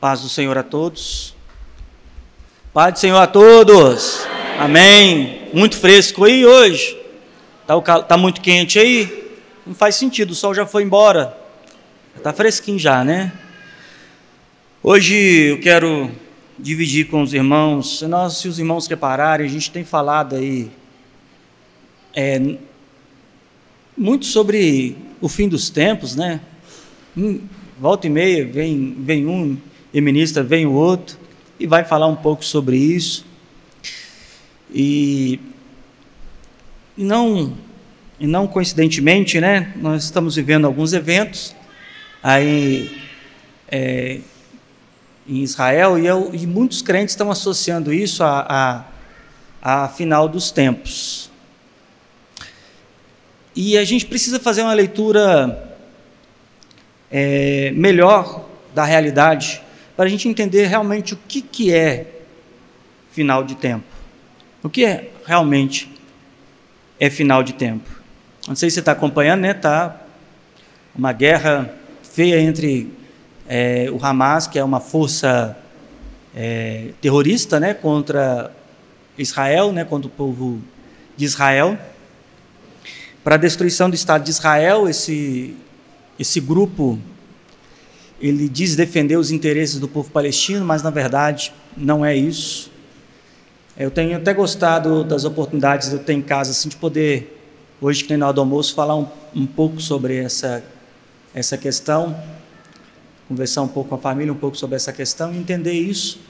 Paz do Senhor a todos. Paz do Senhor a todos. Amém. Muito fresco aí hoje. Tá muito quente aí? Não faz sentido, o sol já foi embora. Tá fresquinho já, né? Hoje eu quero dividir com os irmãos. Se os irmãos repararem, a gente tem falado aí muito sobre o fim dos tempos, né? Volta e meia vem um e ministra, vem o outro e vai falar um pouco sobre isso. E não coincidentemente, né? Nós estamos vivendo alguns eventos aí em Israel e muitos crentes estão associando isso a final dos tempos. E a gente precisa fazer uma leitura melhor da realidade para a gente entender realmente o que é final de tempo. O que realmente é final de tempo. Não sei se você está acompanhando, né? Está uma guerra feia entre o Hamas, que é uma força terrorista, né? Contra Israel, né? Contra o povo de Israel, para a destruição do Estado de Israel. Esse grupo, ele diz defender os interesses do povo palestino, mas na verdade não é isso. Eu tenho até gostado das oportunidades que eu tenho em casa, assim, de poder, hoje que tem na hora do almoço, falar um pouco sobre essa questão, conversar um pouco com a família, um pouco sobre essa questão, e entender isso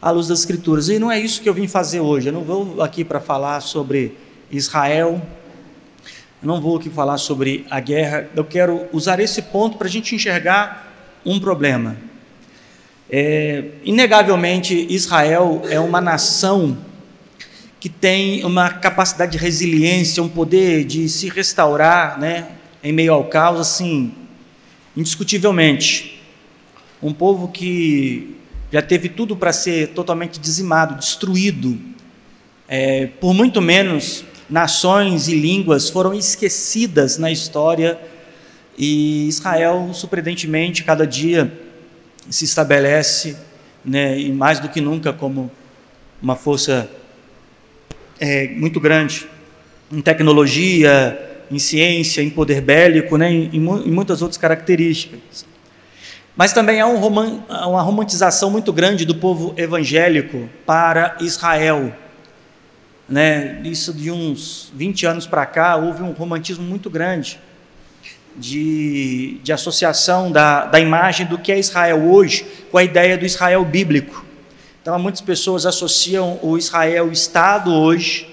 à luz das Escrituras. E não é isso que eu vim fazer hoje. Eu não vou aqui para falar sobre Israel, eu não vou aqui falar sobre a guerra. Eu quero usar esse ponto para a gente enxergar um problema. Inegavelmente, Israel é uma nação que tem uma capacidade de resiliência, um poder de se restaurar, né, em meio ao caos, assim, indiscutivelmente. Um povo que já teve tudo para ser totalmente dizimado, destruído. Por muito menos, nações e línguas foram esquecidas na história, e Israel, surpreendentemente, cada dia se estabelece, né, e mais do que nunca como uma força muito grande em tecnologia, em ciência, em poder bélico, né, em muitas outras características. Mas também há uma romantização muito grande do povo evangélico para Israel, né? Isso de uns 20 anos para cá, houve um romantismo muito grande de associação da imagem do que é Israel hoje com a ideia do Israel bíblico. Então, muitas pessoas associam o Israel Estado hoje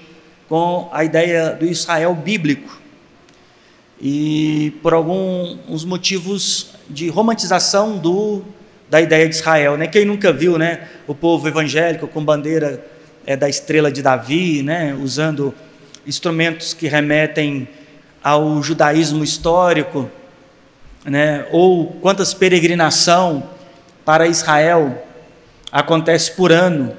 com a ideia do Israel bíblico, e por alguns motivos de romantização da ideia de Israel, né? Quem nunca viu, né, o povo evangélico com bandeira da estrela de Davi, né, usando instrumentos que remetem ao judaísmo histórico, né, ou quantas peregrinação para Israel acontece por ano,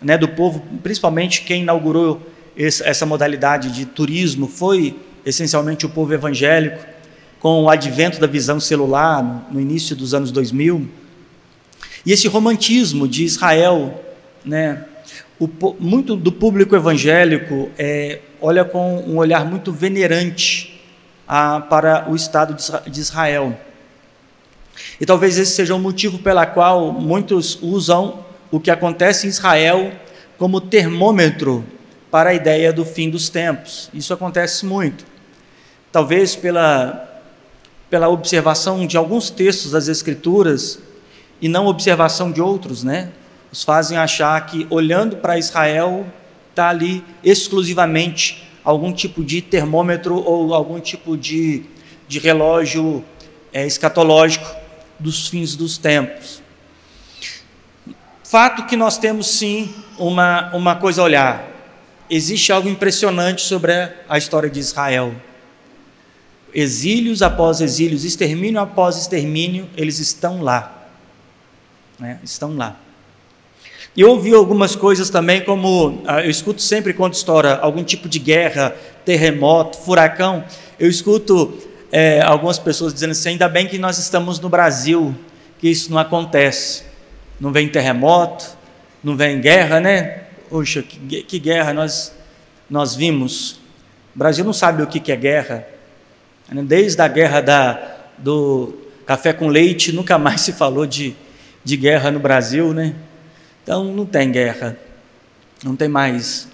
né, do povo. Principalmente quem inaugurou essa modalidade de turismo foi essencialmente o povo evangélico, com o advento da visão celular no início dos anos 2000. E esse romantismo de Israel, né, muito do público evangélico olha com um olhar muito venerante para o Estado de Israel. E talvez esse seja o motivo pela qual muitos usam o que acontece em Israel como termômetro para a ideia do fim dos tempos. Isso acontece muito. Talvez pela observação de alguns textos das Escrituras e não observação de outros, né? Os fazem achar que, olhando para Israel, está ali exclusivamente algum tipo de termômetro ou algum tipo de relógio escatológico dos fins dos tempos. Fato que nós temos sim uma coisa a olhar. Existe algo impressionante sobre a história de Israel. Exílios após exílios, extermínio após extermínio, eles estão lá, né? Estão lá. E eu ouvi algumas coisas também, como eu escuto sempre quando estoura algum tipo de guerra, terremoto, furacão, eu escuto algumas pessoas dizendo assim: ainda bem que nós estamos no Brasil, que isso não acontece. não vem terremoto, não vem guerra, né? Poxa, que guerra nós vimos. O Brasil não sabe o que é guerra. Desde a guerra do café com leite, nunca mais se falou de guerra no Brasil, né? Então não tem guerra, não tem mais.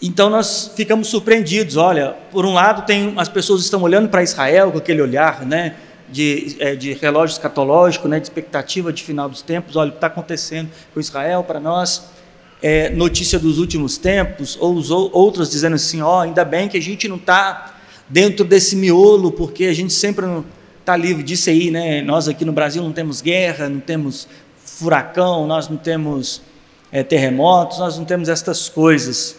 Então nós ficamos surpreendidos. Olha, por um lado as pessoas estão olhando para Israel com aquele olhar, né, de relógio escatológico, né, de expectativa de final dos tempos. Olha o que está acontecendo com Israel para nós, notícia dos últimos tempos, ou outros dizendo assim, ainda bem que a gente não está dentro desse miolo, porque a gente sempre não está livre disso aí, né? Nós aqui no Brasil não temos guerra, não temos furacão, nós não temos terremotos, nós não temos estas coisas.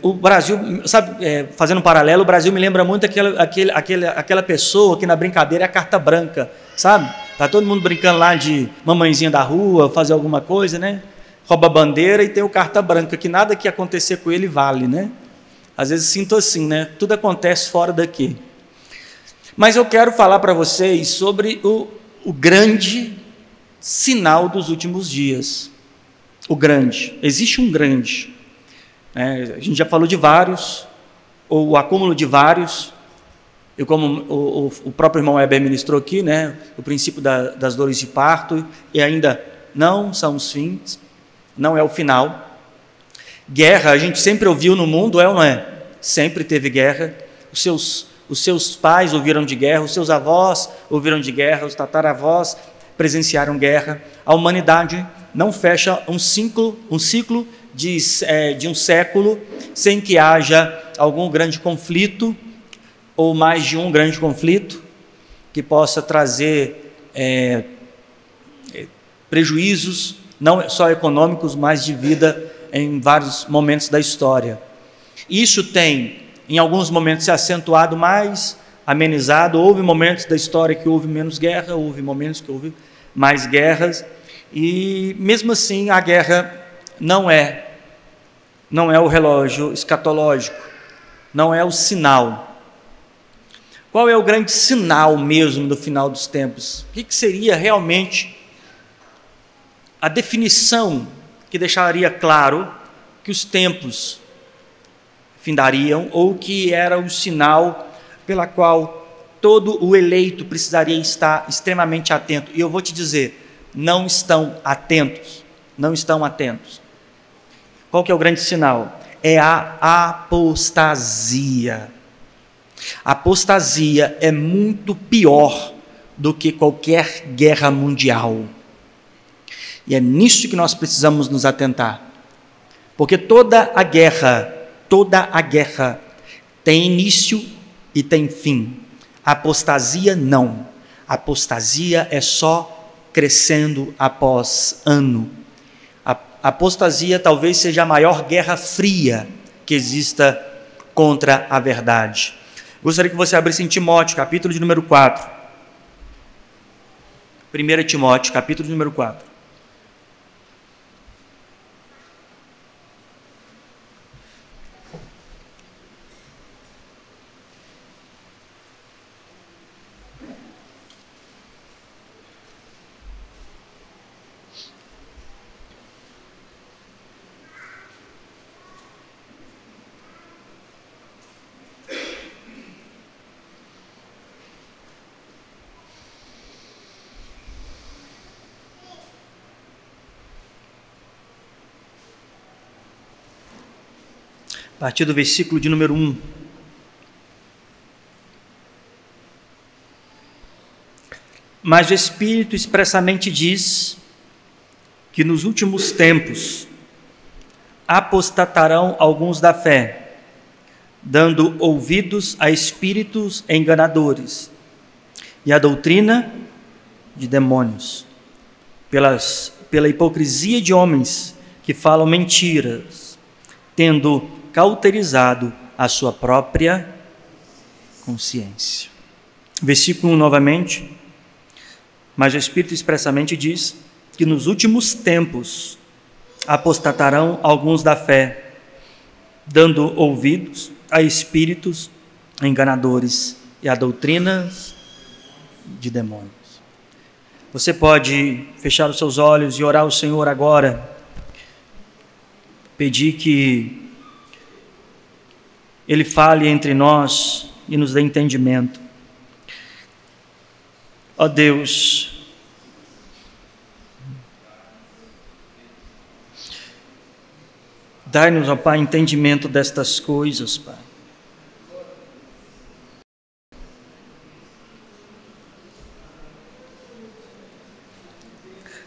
O Brasil, sabe, fazendo um paralelo, o Brasil me lembra muito aquela pessoa que na brincadeira é a carta branca, sabe? Tá todo mundo brincando lá de mamãezinha da rua, fazer alguma coisa, né? Rouba a bandeira e tem o carta branca, que nada que acontecer com ele vale, né? Às vezes sinto assim, né? Tudo acontece fora daqui. Mas eu quero falar para vocês sobre o grande sinal dos últimos dias. O grande. Existe um grande. A gente já falou de vários, ou o acúmulo de vários. E como o próprio irmão Heber ministrou aqui, né? O princípio das dores de parto, e ainda não são os fins, não é o final. Guerra, a gente sempre ouviu no mundo, ou não é? Sempre teve guerra. Os seus pais ouviram de guerra, os seus avós ouviram de guerra, os tataravós presenciaram guerra. A humanidade não fecha um ciclo de um século sem que haja algum grande conflito, ou mais de um grande conflito, que possa trazer prejuízos, não só econômicos, mas de vida em vários momentos da história. Isso tem, em alguns momentos, se acentuado mais, amenizado. Houve momentos da história que houve menos guerra, houve momentos que houve mais guerras, e mesmo assim a guerra não é o relógio escatológico, não é o sinal. Qual é o grande sinal mesmo do final dos tempos? O que seria realmente a definição que deixaria claro que os tempos findariam, ou que era o sinal pela qual todo o eleito precisaria estar extremamente atento? E eu vou te dizer, não estão atentos, não estão atentos. Qual que é o grande sinal? É a apostasia. A apostasia é muito pior do que qualquer guerra mundial. E é nisso que nós precisamos nos atentar. Porque toda a guerra tem início e tem fim. A apostasia não. A apostasia é só crescendo após ano. A apostasia talvez seja a maior guerra fria que exista contra a verdade. Gostaria que você abrisse em Timóteo, capítulo de número 4. 1 Timóteo, capítulo de número 4. A partir do versículo de número 1. Mas o Espírito expressamente diz que nos últimos tempos apostatarão alguns da fé, dando ouvidos a espíritos enganadores e a doutrina de demônios, pela hipocrisia de homens que falam mentiras, tendo cauterizado a sua própria consciência. Versículo 1 novamente. Mas o Espírito expressamente diz que nos últimos tempos apostatarão alguns da fé, dando ouvidos a espíritos enganadores e a doutrinas de demônios. Você pode fechar os seus olhos e orar ao Senhor agora, pedir que Ele fale entre nós e nos dê entendimento. Ó Deus, dai-nos, ó Pai, entendimento destas coisas, Pai.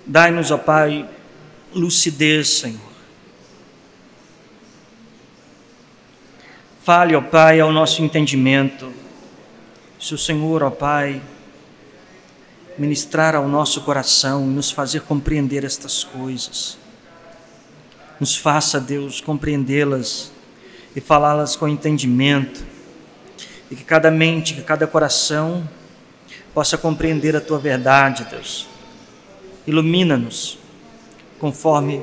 Dai-nos, ó Pai, lucidez, Senhor. Fale, ó Pai, ao nosso entendimento. Se o Senhor, ó Pai, ministrar ao nosso coração e nos fazer compreender estas coisas, nos faça, Deus, compreendê-las e falá-las com entendimento, e que cada mente, que cada coração possa compreender a Tua verdade, Deus. Ilumina-nos conforme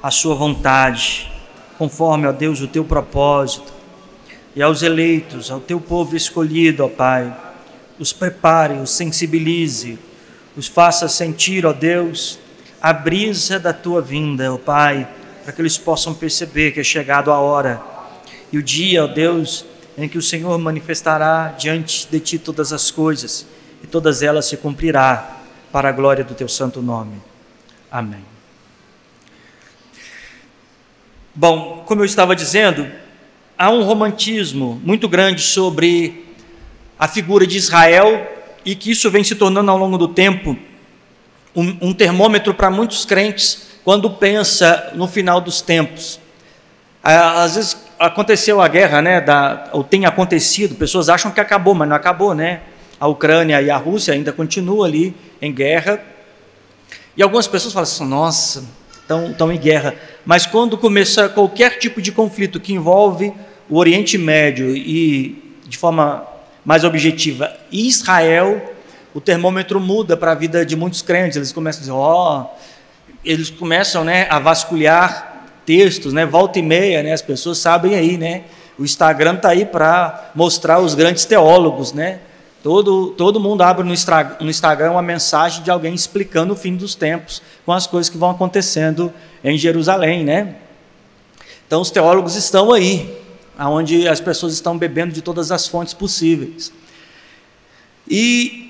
a Sua vontade, conforme, ó Deus, o Teu propósito. E aos eleitos, ao Teu povo escolhido, ó Pai, os prepare, os sensibilize, os faça sentir, ó Deus, a brisa da Tua vinda, ó Pai, para que eles possam perceber que é chegado a hora e o dia, ó Deus, em que o Senhor manifestará diante de Ti todas as coisas e todas elas se cumprirá para a glória do Teu santo nome. Amém. Bom, como eu estava dizendo, há um romantismo muito grande sobre a figura de Israel e que isso vem se tornando ao longo do tempo um termômetro para muitos crentes quando pensa no final dos tempos. Às vezes aconteceu a guerra, né, ou tem acontecido, pessoas acham que acabou, mas não acabou, né? A Ucrânia e a Rússia ainda continuam ali em guerra. E algumas pessoas falam assim, nossa, estão em guerra. Mas quando começa qualquer tipo de conflito que envolve o Oriente Médio e, de forma mais objetiva, Israel, o termômetro muda para a vida de muitos crentes. Eles começam a dizer, eles começam, né, a vasculhar textos, né, volta e meia, né, as pessoas sabem aí, né, o Instagram está aí para mostrar os grandes teólogos, né, todo mundo abre no Instagram uma mensagem de alguém explicando o fim dos tempos com as coisas que vão acontecendo em Jerusalém, né. Então os teólogos estão aí, onde as pessoas estão bebendo de todas as fontes possíveis. E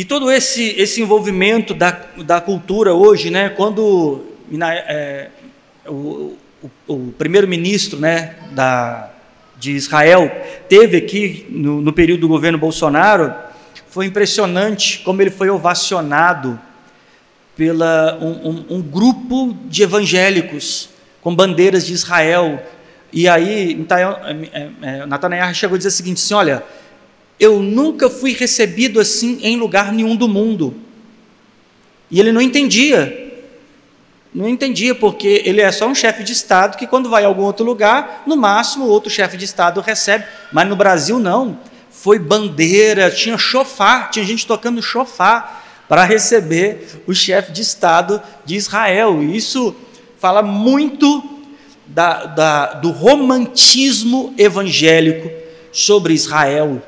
todo esse envolvimento da cultura hoje, né, quando o primeiro-ministro, né, de Israel teve aqui no período do governo Bolsonaro, foi impressionante como ele foi ovacionado pela um grupo de evangélicos com bandeiras de Israel. E aí Netanyahu chegou a dizer o seguinte, assim, olha, eu nunca fui recebido assim em lugar nenhum do mundo. E ele não entendia porque ele é só um chefe de Estado que quando vai a algum outro lugar, no máximo outro chefe de Estado recebe, mas no Brasil não, foi bandeira, tinha chofar, tinha gente tocando chofar para receber o chefe de Estado de Israel. E isso fala muito do romantismo evangélico sobre Israel.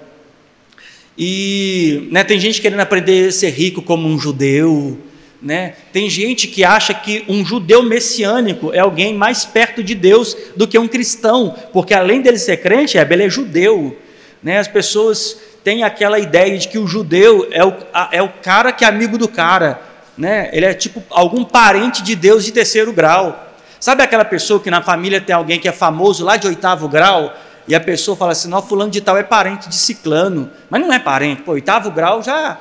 E, né, tem gente querendo aprender a ser rico como um judeu, né? Tem gente que acha que um judeu messiânico é alguém mais perto de Deus do que um cristão, porque além dele ser crente, ele é judeu, né? As pessoas têm aquela ideia de que o judeu é o cara que é amigo do cara, né? Ele é tipo algum parente de Deus de terceiro grau. Sabe aquela pessoa que na família tem alguém que é famoso lá de 8º grau, e a pessoa fala assim, não, fulano de tal é parente de ciclano, mas não é parente, 8º grau já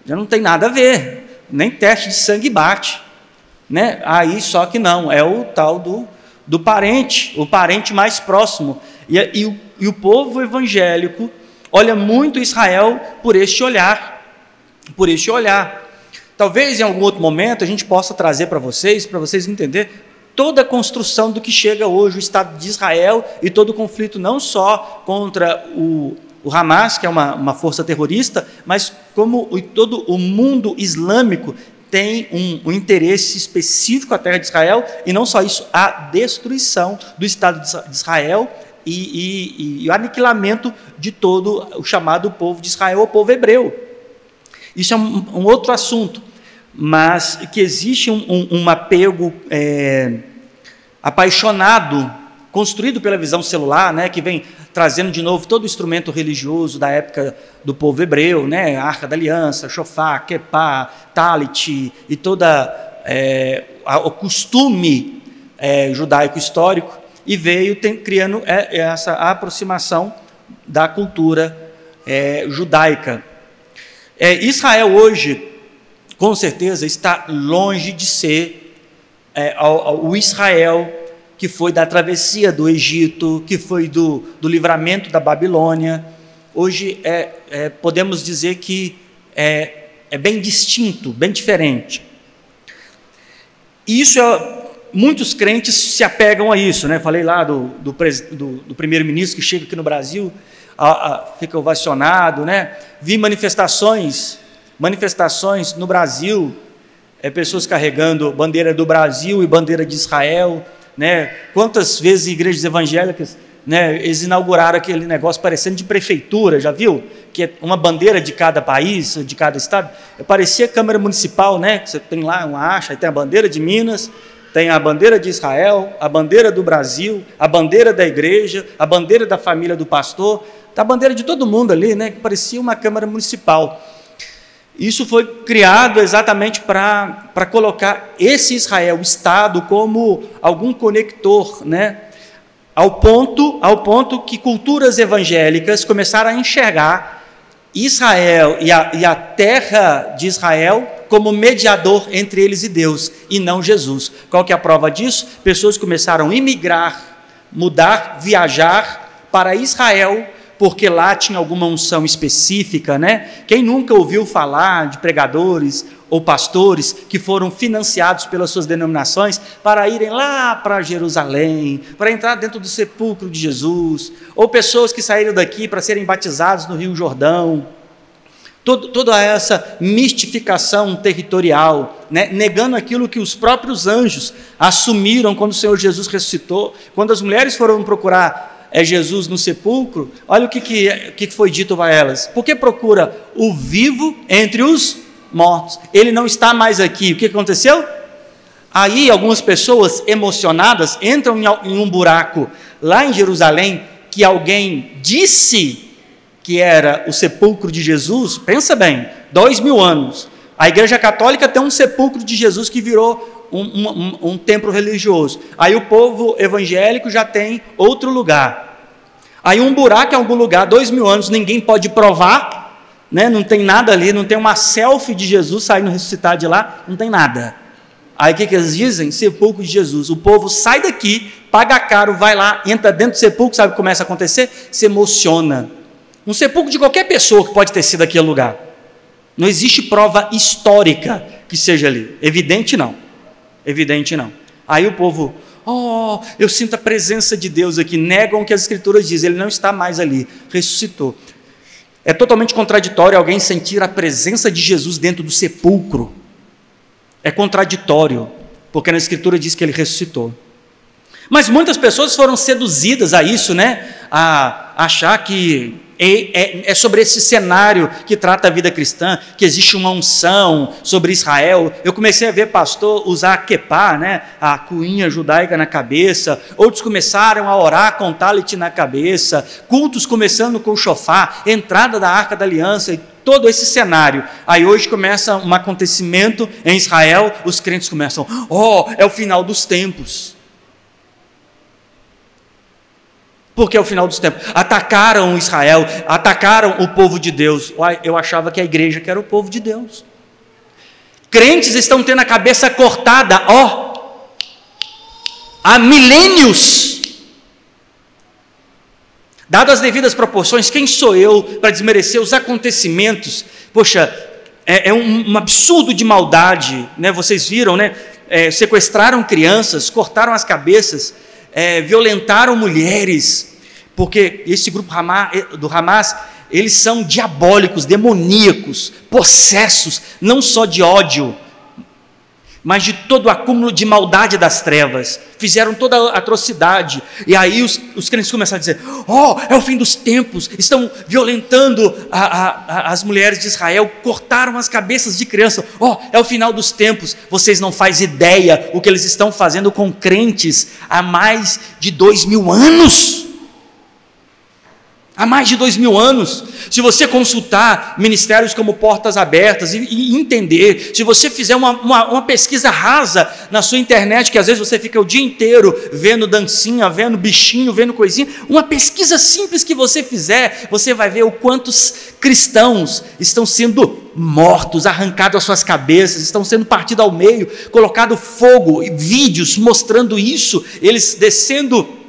não tem nada a ver, nem teste de sangue bate, né? Aí só que não, é o tal do parente, o parente mais próximo, e o povo evangélico olha muito Israel por este olhar, talvez em algum outro momento a gente possa trazer para vocês entenderem toda a construção do que chega hoje o Estado de Israel e todo o conflito não só contra o Hamas, que é uma força terrorista, mas como todo o mundo islâmico tem um interesse específico à terra de Israel, e não só isso, a destruição do Estado de Israel e o aniquilamento de todo o chamado povo de Israel, o povo hebreu. Isso é um outro assunto, mas que existe um apego apaixonado, construído pela visão celular, né, que vem trazendo de novo todo o instrumento religioso da época do povo hebreu, né, a Arca da Aliança, shofar, kepá, talit, e todo o costume judaico histórico, e veio criando essa aproximação da cultura judaica. Israel hoje, com certeza, está longe de ser o Israel que foi da travessia do Egito, que foi do livramento da Babilônia. Hoje podemos dizer que é bem distinto, bem diferente. E isso muitos crentes se apegam a isso, né? Falei lá do primeiro-ministro que chega aqui no Brasil, fica ovacionado, né? Vi manifestações no Brasil, pessoas carregando bandeira do Brasil e bandeira de Israel, né? Quantas vezes igrejas evangélicas, né, eles inauguraram aquele negócio parecendo de prefeitura, já viu? Que é uma bandeira de cada país, de cada estado. Parecia Câmara Municipal, né? Que você tem lá uma acha, aí tem a bandeira de Minas, tem a bandeira de Israel, a bandeira do Brasil, a bandeira da igreja, a bandeira da família do pastor, a bandeira de todo mundo ali, né? Que parecia uma Câmara Municipal. Isso foi criado exatamente para colocar esse Israel, o Estado, como algum conector, né? Ao ponto que culturas evangélicas começaram a enxergar Israel e a terra de Israel como mediador entre eles e Deus, e não Jesus. Qual que é a prova disso? Pessoas começaram a imigrar, mudar, viajar para Israel, porque lá tinha alguma unção específica, né? Quem nunca ouviu falar de pregadores ou pastores que foram financiados pelas suas denominações para irem lá para Jerusalém, para entrar dentro do sepulcro de Jesus, ou pessoas que saíram daqui para serem batizados no Rio Jordão. Toda essa mistificação territorial, né? Negando aquilo que os próprios anjos assumiram quando o Senhor Jesus ressuscitou. Quando as mulheres foram procurar Jesus no sepulcro, olha o que foi dito para elas: por que procura o vivo entre os mortos? Ele não está mais aqui. O que aconteceu? Aí algumas pessoas emocionadas entram em um buraco lá em Jerusalém, que alguém disse que era o sepulcro de Jesus. Pensa bem, 2000 anos. A Igreja Católica tem um sepulcro de Jesus que virou um templo religioso. Aí o povo evangélico já tem outro lugar. Aí um buraco em algum lugar, 2000 anos, ninguém pode provar, né? Não tem nada ali, não tem uma selfie de Jesus saindo ressuscitado de lá, não tem nada. Aí o que eles dizem? Sepulcro de Jesus. O povo sai daqui, paga caro, vai lá, entra dentro do sepulcro, sabe o que começa a acontecer? Se emociona. Um sepulcro de qualquer pessoa que pode ter sido aquele lugar. Não existe prova histórica que seja ali. Evidente não. Evidente não. Aí o povo, eu sinto a presença de Deus aqui. Negam o que as Escrituras dizem. Ele não está mais ali. Ressuscitou. É totalmente contraditório alguém sentir a presença de Jesus dentro do sepulcro. É contraditório, porque na Escritura diz que ele ressuscitou. Mas muitas pessoas foram seduzidas a isso, né? A achar que é sobre esse cenário que trata a vida cristã, que existe uma unção sobre Israel. Eu comecei a ver pastor usar a kepá, né? A cuinha judaica na cabeça. Outros começaram a orar com talit na cabeça. Cultos começando com o shofar, entrada da Arca da Aliança, e todo esse cenário. Aí hoje começa um acontecimento em Israel, os crentes começam, é o final dos tempos. Porque é o final dos tempos. Atacaram Israel, atacaram o povo de Deus. Eu achava que a igreja que era o povo de Deus. Crentes estão tendo a cabeça cortada, há milênios. Dadas as devidas proporções, quem sou eu para desmerecer os acontecimentos? Poxa, é um absurdo de maldade, né? Vocês viram, né? Sequestraram crianças, cortaram as cabeças, violentaram mulheres, porque esse grupo do Hamas, eles são diabólicos, demoníacos, possessos, não só de ódio, mas de todo o acúmulo de maldade das trevas, fizeram toda a atrocidade, e aí os crentes começaram a dizer, é o fim dos tempos, estão violentando as mulheres de Israel, cortaram as cabeças de criança, é o final dos tempos. Vocês não fazem ideia o que eles estão fazendo com crentes há mais de 2000 anos, há mais de 2000 anos. Se você consultar ministérios como Portas Abertas e entender, se você fizer uma pesquisa rasa na sua internet, que às vezes você fica o dia inteiro vendo dancinha, vendo bichinho, vendo coisinha, uma pesquisa simples que você fizer, você vai ver o quantos cristãos estão sendo mortos, arrancados as suas cabeças, estão sendo partidos ao meio, colocado fogo, vídeos mostrando isso, eles descendo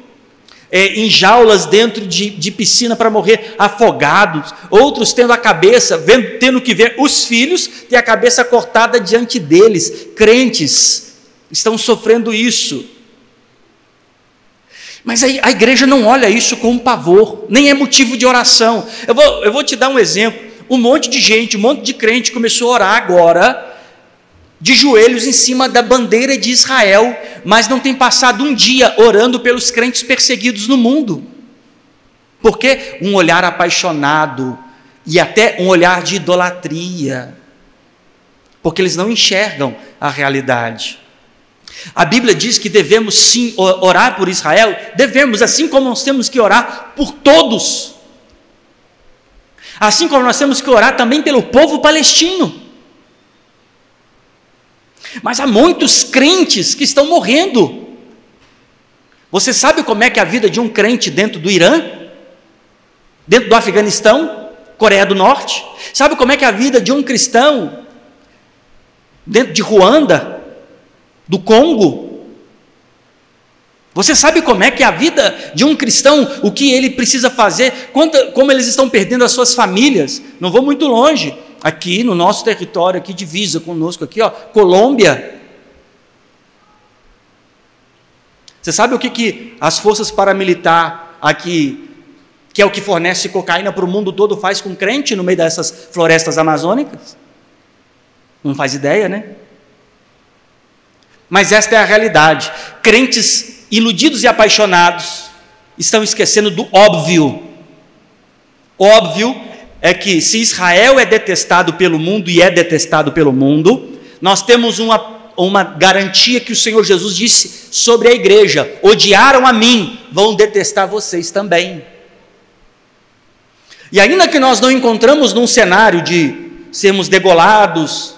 em jaulas dentro de piscina para morrer afogados, outros tendo a cabeça, tendo que ver os filhos ter a cabeça cortada diante deles. Crentes estão sofrendo isso, mas a igreja não olha isso com pavor, nem é motivo de oração. Eu vou te dar um exemplo. Um monte de gente, um monte de crente começou a orar agora, de joelhos em cima da bandeira de Israel, mas não tem passado um dia orando pelos crentes perseguidos no mundo. Por quê? Um olhar apaixonado e até um olhar de idolatria, porque eles não enxergam a realidade. A Bíblia diz que devemos sim orar por Israel, devemos, assim como nós temos que orar por todos, assim como nós temos que orar também pelo povo palestino. Mas há muitos crentes que estão morrendo. Você sabe como é que é a vida de um crente dentro do Irã? Dentro do Afeganistão? Coreia do Norte? Sabe como é que é a vida de um cristão dentro de Ruanda? Do Congo? Você sabe como é que é a vida de um cristão? O que ele precisa fazer? Como eles estão perdendo as suas famílias? Não vou muito longe. Aqui no nosso território, aqui divisa conosco, aqui, Colômbia. Você sabe o que as forças paramilitares aqui, que é o que fornece cocaína para o mundo todo, faz com crente no meio dessas florestas amazônicas? Não faz ideia, né? Mas esta é a realidade. Crentes iludidos e apaixonados estão esquecendo do óbvio. Óbvio é que se Israel é detestado pelo mundo e é detestado pelo mundo, nós temos uma garantia que o Senhor Jesus disse sobre a igreja: odiaram a mim, vão detestar vocês também. E ainda que nós não encontramos num cenário de sermos degolados,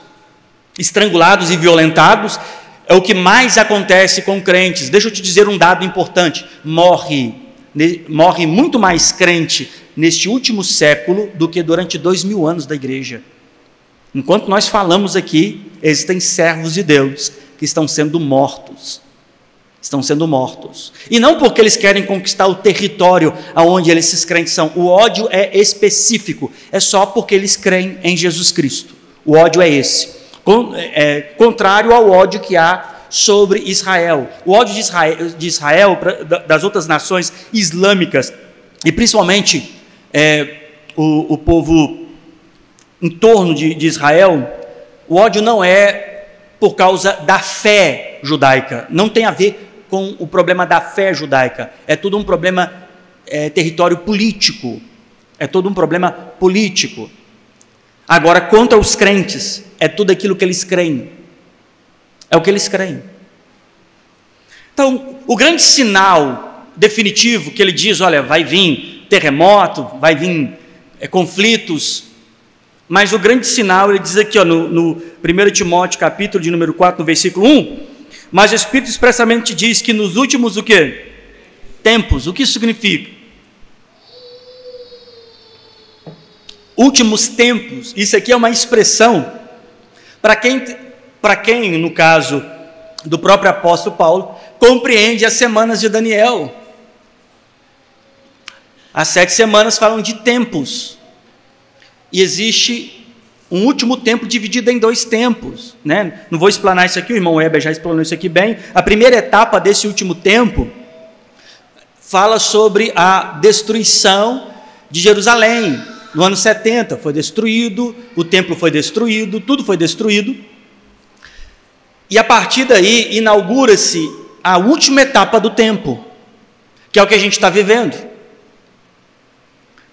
estrangulados e violentados, é o que mais acontece com crentes. Deixa eu te dizer um dado importante: morre muito mais crente neste último século do que durante 2000 anos da igreja. Enquanto nós falamos aqui, existem servos de Deus que estão sendo mortos. Estão sendo mortos. E não porque eles querem conquistar o território aonde esses crentes são. O ódio é específico. É só porque eles creem em Jesus Cristo. O ódio é esse. Contrário ao ódio que há sobre Israel. O ódio de Israel das outras nações islâmicas, e principalmente o povo em torno de Israel, o ódio não é por causa da fé judaica, não tem a ver com o problema da fé judaica, é tudo um problema território político, é todo um problema político. Agora, quanto aos crentes, é tudo aquilo que eles creem, é o que eles creem. Então, o grande sinal definitivo que ele diz, olha, vai vir terremoto, vai vir conflitos, mas o grande sinal, ele diz aqui, no 1 Timóteo, capítulo de número 4, no versículo 1, mas o Espírito expressamente diz que nos últimos, o quê? Tempos. O que isso significa? Últimos tempos. Isso aqui é uma expressão, para quem, no caso do próprio apóstolo Paulo, compreende as semanas de Daniel. As 7 semanas falam de tempos, e existe um último tempo dividido em 2 tempos, né? Não vou explanar isso aqui, o irmão Weber já explanou isso aqui bem. A primeira etapa desse último tempo fala sobre a destruição de Jerusalém. No ano 70 foi destruído, o templo foi destruído, tudo foi destruído. E a partir daí inaugura-se a última etapa do tempo, que é o que a gente está vivendo.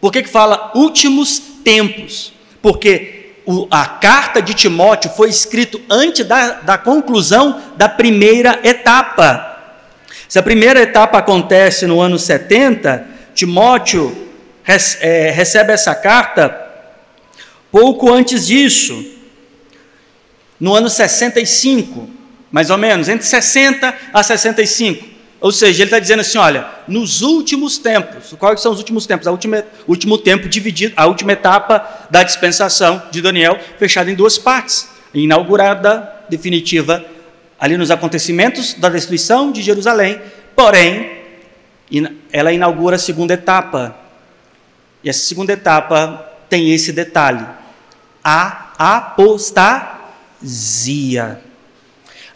Por que fala últimos tempos? Porque a carta de Timóteo foi escrita antes da conclusão da primeira etapa. Se a primeira etapa acontece no ano 70, Timóteo recebe essa carta pouco antes disso, no ano 65, mais ou menos, entre 60 a 65. Ou seja, ele está dizendo assim, olha, nos últimos tempos, quais são os últimos tempos? Último tempo dividido, a última etapa da dispensação de Daniel, fechada em duas partes, inaugurada, definitiva, ali nos acontecimentos da destruição de Jerusalém, porém, ela inaugura a segunda etapa, e essa segunda etapa tem esse detalhe, a apostasia.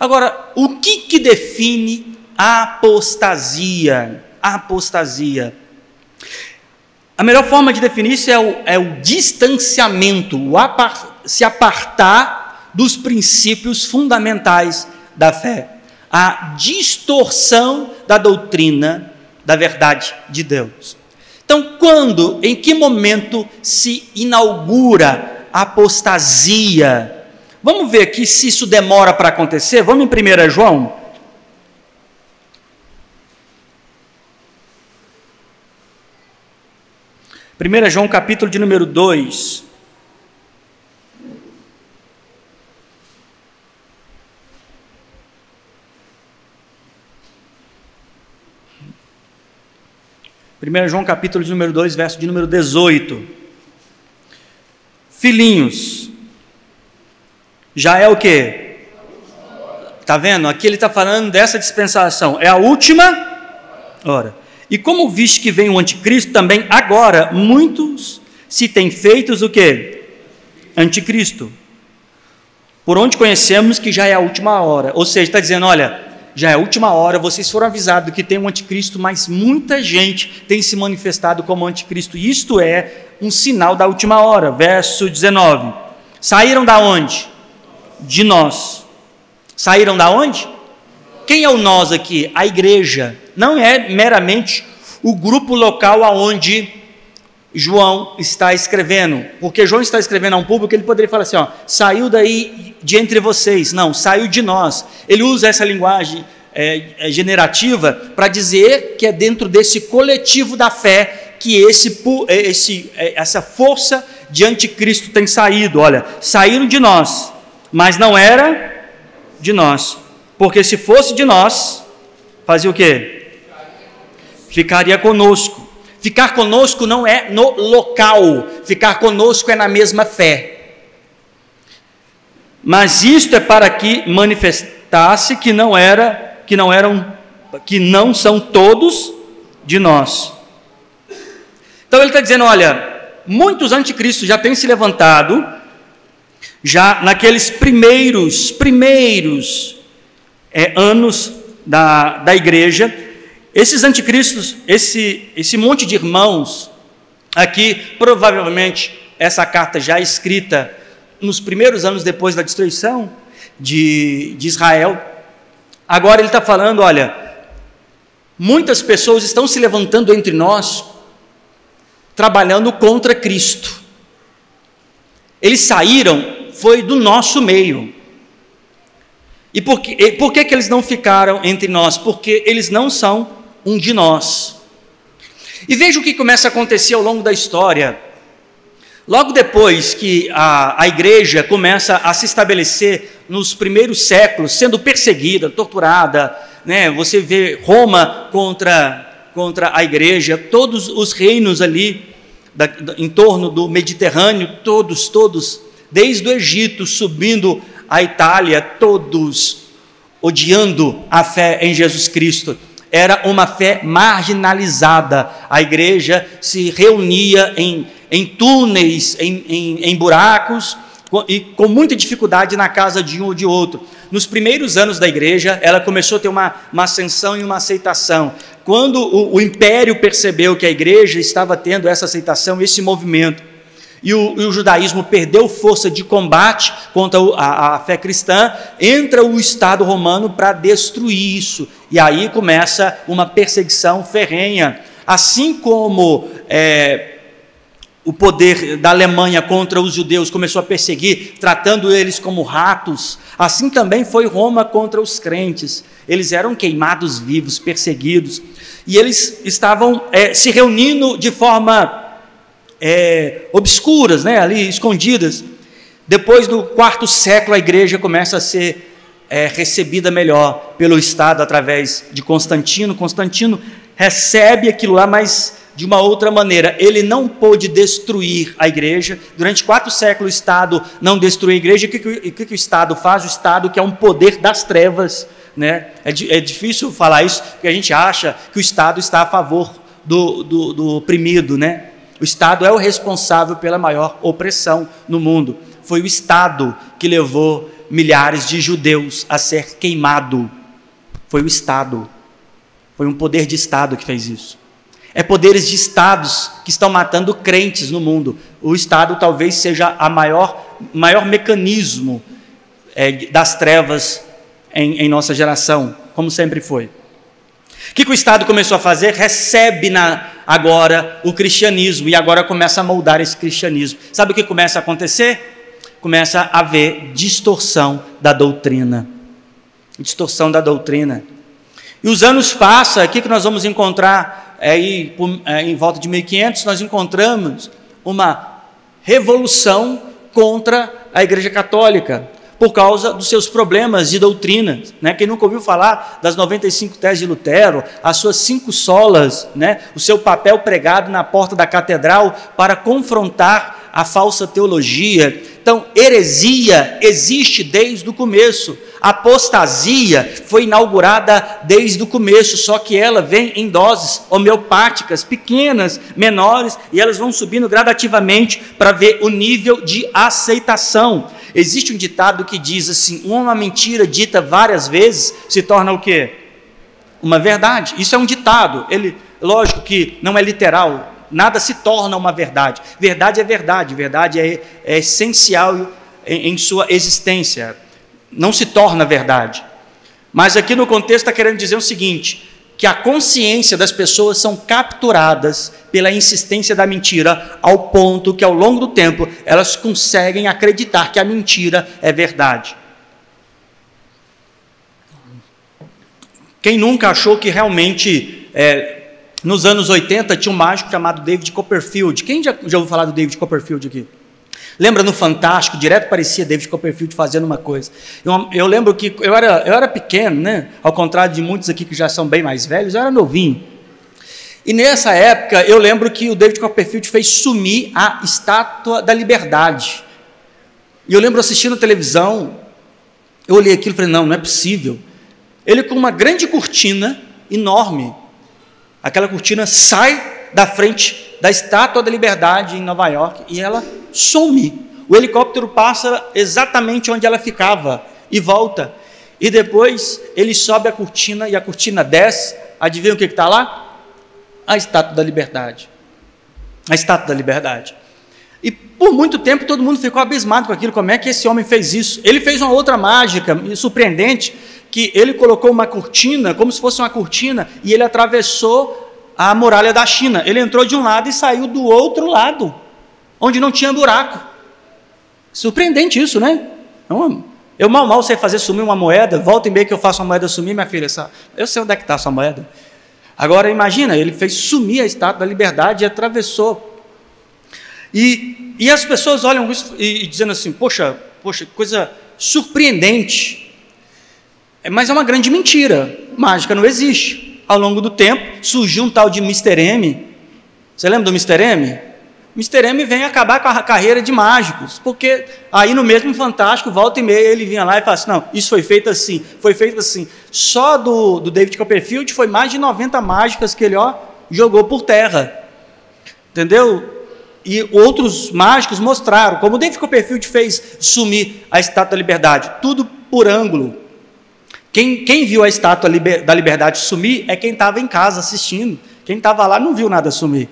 Agora, o que define a apostasia? A apostasia. A melhor forma de definir isso é o distanciamento, se apartar dos princípios fundamentais da fé, a distorção da doutrina da verdade de Deus. Então, em que momento se inaugura a apostasia? Vamos ver aqui se isso demora para acontecer. Vamos em 1 João. 1 João, capítulo de número 2. João, capítulo de número 2, verso de número 18. Filhinhos, já é o quê? Está vendo? Aqui ele está falando dessa dispensação. É a última hora. E como viste que vem o anticristo, também agora muitos se têm feitos o quê? Anticristo. Por onde conhecemos que já é a última hora. Ou seja, está dizendo, olha, já é a última hora, vocês foram avisados que tem um anticristo, mas muita gente tem se manifestado como anticristo. E isto é um sinal da última hora. Verso 19. Saíram da onde? De nós. Saíram da onde? Quem é o nós aqui? A igreja. Não é meramente o grupo local aonde João está escrevendo, porque João está escrevendo a um público, ele poderia falar assim, ó, saiu daí de entre vocês. Não, saiu de nós. Ele usa essa linguagem generativa para dizer que é dentro desse coletivo da fé que essa força de anticristo tem saído. Olha, saíram de nós, mas não era de nós, porque se fosse de nós, fazia o quê? Ficaria conosco. Ficar conosco não é no local, ficar conosco é na mesma fé. Mas isto é para que manifestasse que não são todos de nós. Então ele está dizendo, olha, muitos anticristos já têm se levantado, já naqueles primeiros anos da igreja. Esses anticristos, esse monte de irmãos, aqui, provavelmente, essa carta já escrita nos primeiros anos depois da destruição de Israel. Agora ele está falando, olha, muitas pessoas estão se levantando entre nós, trabalhando contra Cristo. Eles saíram, foi do nosso meio. E por que eles não ficaram entre nós? Porque eles não são um de nós. E veja o que começa a acontecer ao longo da história. Logo depois que a igreja começa a se estabelecer nos primeiros séculos, sendo perseguida, torturada, né? Você vê Roma contra a igreja, todos os reinos ali em torno do Mediterrâneo, todos, desde o Egito, subindo a Itália, todos odiando a fé em Jesus Cristo. Era uma fé marginalizada. A igreja se reunia em túneis, em buracos, e com muita dificuldade na casa de um ou de outro. Nos primeiros anos da igreja, ela começou a ter uma ascensão e uma aceitação. Quando o império percebeu que a igreja estava tendo essa aceitação, esse movimento, e o judaísmo perdeu força de combate contra a fé cristã, entra o Estado romano para destruir isso, e aí começa uma perseguição ferrenha. Assim como o poder da Alemanha contra os judeus começou a perseguir, tratando eles como ratos, assim também foi Roma contra os crentes. Eles eram queimados vivos, perseguidos, e eles estavam se reunindo de forma obscuras, né, ali escondidas. Depois do quarto século, a igreja começa a ser recebida melhor pelo Estado através de Constantino. Constantino recebe aquilo lá, mas de uma outra maneira. Ele não pôde destruir a igreja. Durante 4 séculos o Estado não destruiu a igreja. E o que o Estado faz? O Estado, que é um poder das trevas, né? É difícil falar isso, porque a gente acha que o Estado está a favor do oprimido, né? O Estado é o responsável pela maior opressão no mundo. Foi o Estado que levou milhares de judeus a ser queimado. Foi o Estado. Foi um poder de Estado que fez isso. É poderes de Estados que estão matando crentes no mundo. O Estado talvez seja o maior mecanismo das trevas em nossa geração, como sempre foi. O que o Estado começou a fazer? Recebe agora o cristianismo, e agora começa a moldar esse cristianismo. Sabe o que começa a acontecer? Começa a haver distorção da doutrina. Distorção da doutrina. E os anos passam, o que nós vamos encontrar aí, em volta de 1500, nós encontramos uma revolução contra a Igreja Católica, por causa dos seus problemas de doutrina, né? Quem nunca ouviu falar das 95 teses de Lutero, as suas 5 solas, né? O seu papel pregado na porta da catedral para confrontar a falsa teologia. Então, heresia existe desde o começo. Apostasia foi inaugurada desde o começo, só que ela vem em doses homeopáticas, pequenas, menores, e elas vão subindo gradativamente para ver o nível de aceitação. Existe um ditado que diz assim: uma mentira dita várias vezes se torna o quê? Uma verdade. Isso é um ditado. Lógico que não é literal. Nada se torna uma verdade. Verdade é verdade. Verdade é essencial em sua existência. Não se torna verdade. Mas aqui no contexto está querendo dizer o seguinte: que a consciência das pessoas são capturadas pela insistência da mentira, ao ponto que ao longo do tempo elas conseguem acreditar que a mentira é verdade. Quem nunca achou que realmente nos anos 80 tinha um mágico chamado David Copperfield? Quem já ouviu falar do David Copperfield aqui? Lembra no Fantástico, direto parecia David Copperfield fazendo uma coisa. Eu lembro que eu era pequeno, né? Ao contrário de muitos aqui que já são bem mais velhos, eu era novinho. E nessa época eu lembro que o David Copperfield fez sumir a Estátua da Liberdade. E eu lembro assistindo a televisão, eu olhei aquilo e falei: não é possível. Ele com uma grande cortina enorme, aquela cortina sai da frente da Estátua da Liberdade em Nova York e ela some. O helicóptero passa exatamente onde ela ficava e volta. E depois ele sobe a cortina e a cortina desce. Adivinha o que está lá? A Estátua da Liberdade. A Estátua da Liberdade. E por muito tempo todo mundo ficou abismado com aquilo. Como é que esse homem fez isso? Ele fez uma outra mágica surpreendente, que ele colocou uma cortina, como se fosse uma cortina, e ele atravessou a muralha da China. Ele entrou de um lado e saiu do outro lado, onde não tinha buraco. Surpreendente isso, né? Eu mal sei fazer sumir uma moeda. Volta e meia que eu faço uma moeda sumir, minha filha, eu sei onde é que está a sua moeda. Agora imagina, ele fez sumir a Estátua da Liberdade e atravessou. E as pessoas olham isso e dizendo assim: poxa, coisa surpreendente. Mas é uma grande mentira. Mágica não existe. Ao longo do tempo, surgiu um tal de Mr. M. Você lembra do Mr. M? Mr. M vem acabar com a carreira de mágicos, porque aí no mesmo Fantástico, volta e meia, ele vinha lá e fala assim: não, isso foi feito assim, foi feito assim. Só do David Copperfield foi mais de 90 mágicas que ele jogou por terra. Entendeu? E outros mágicos mostraram como o David Copperfield fez sumir a Estátua da Liberdade, tudo por ângulo. Quem viu a Estátua da Liberdade sumir é quem estava em casa assistindo. Quem estava lá não viu nada sumir.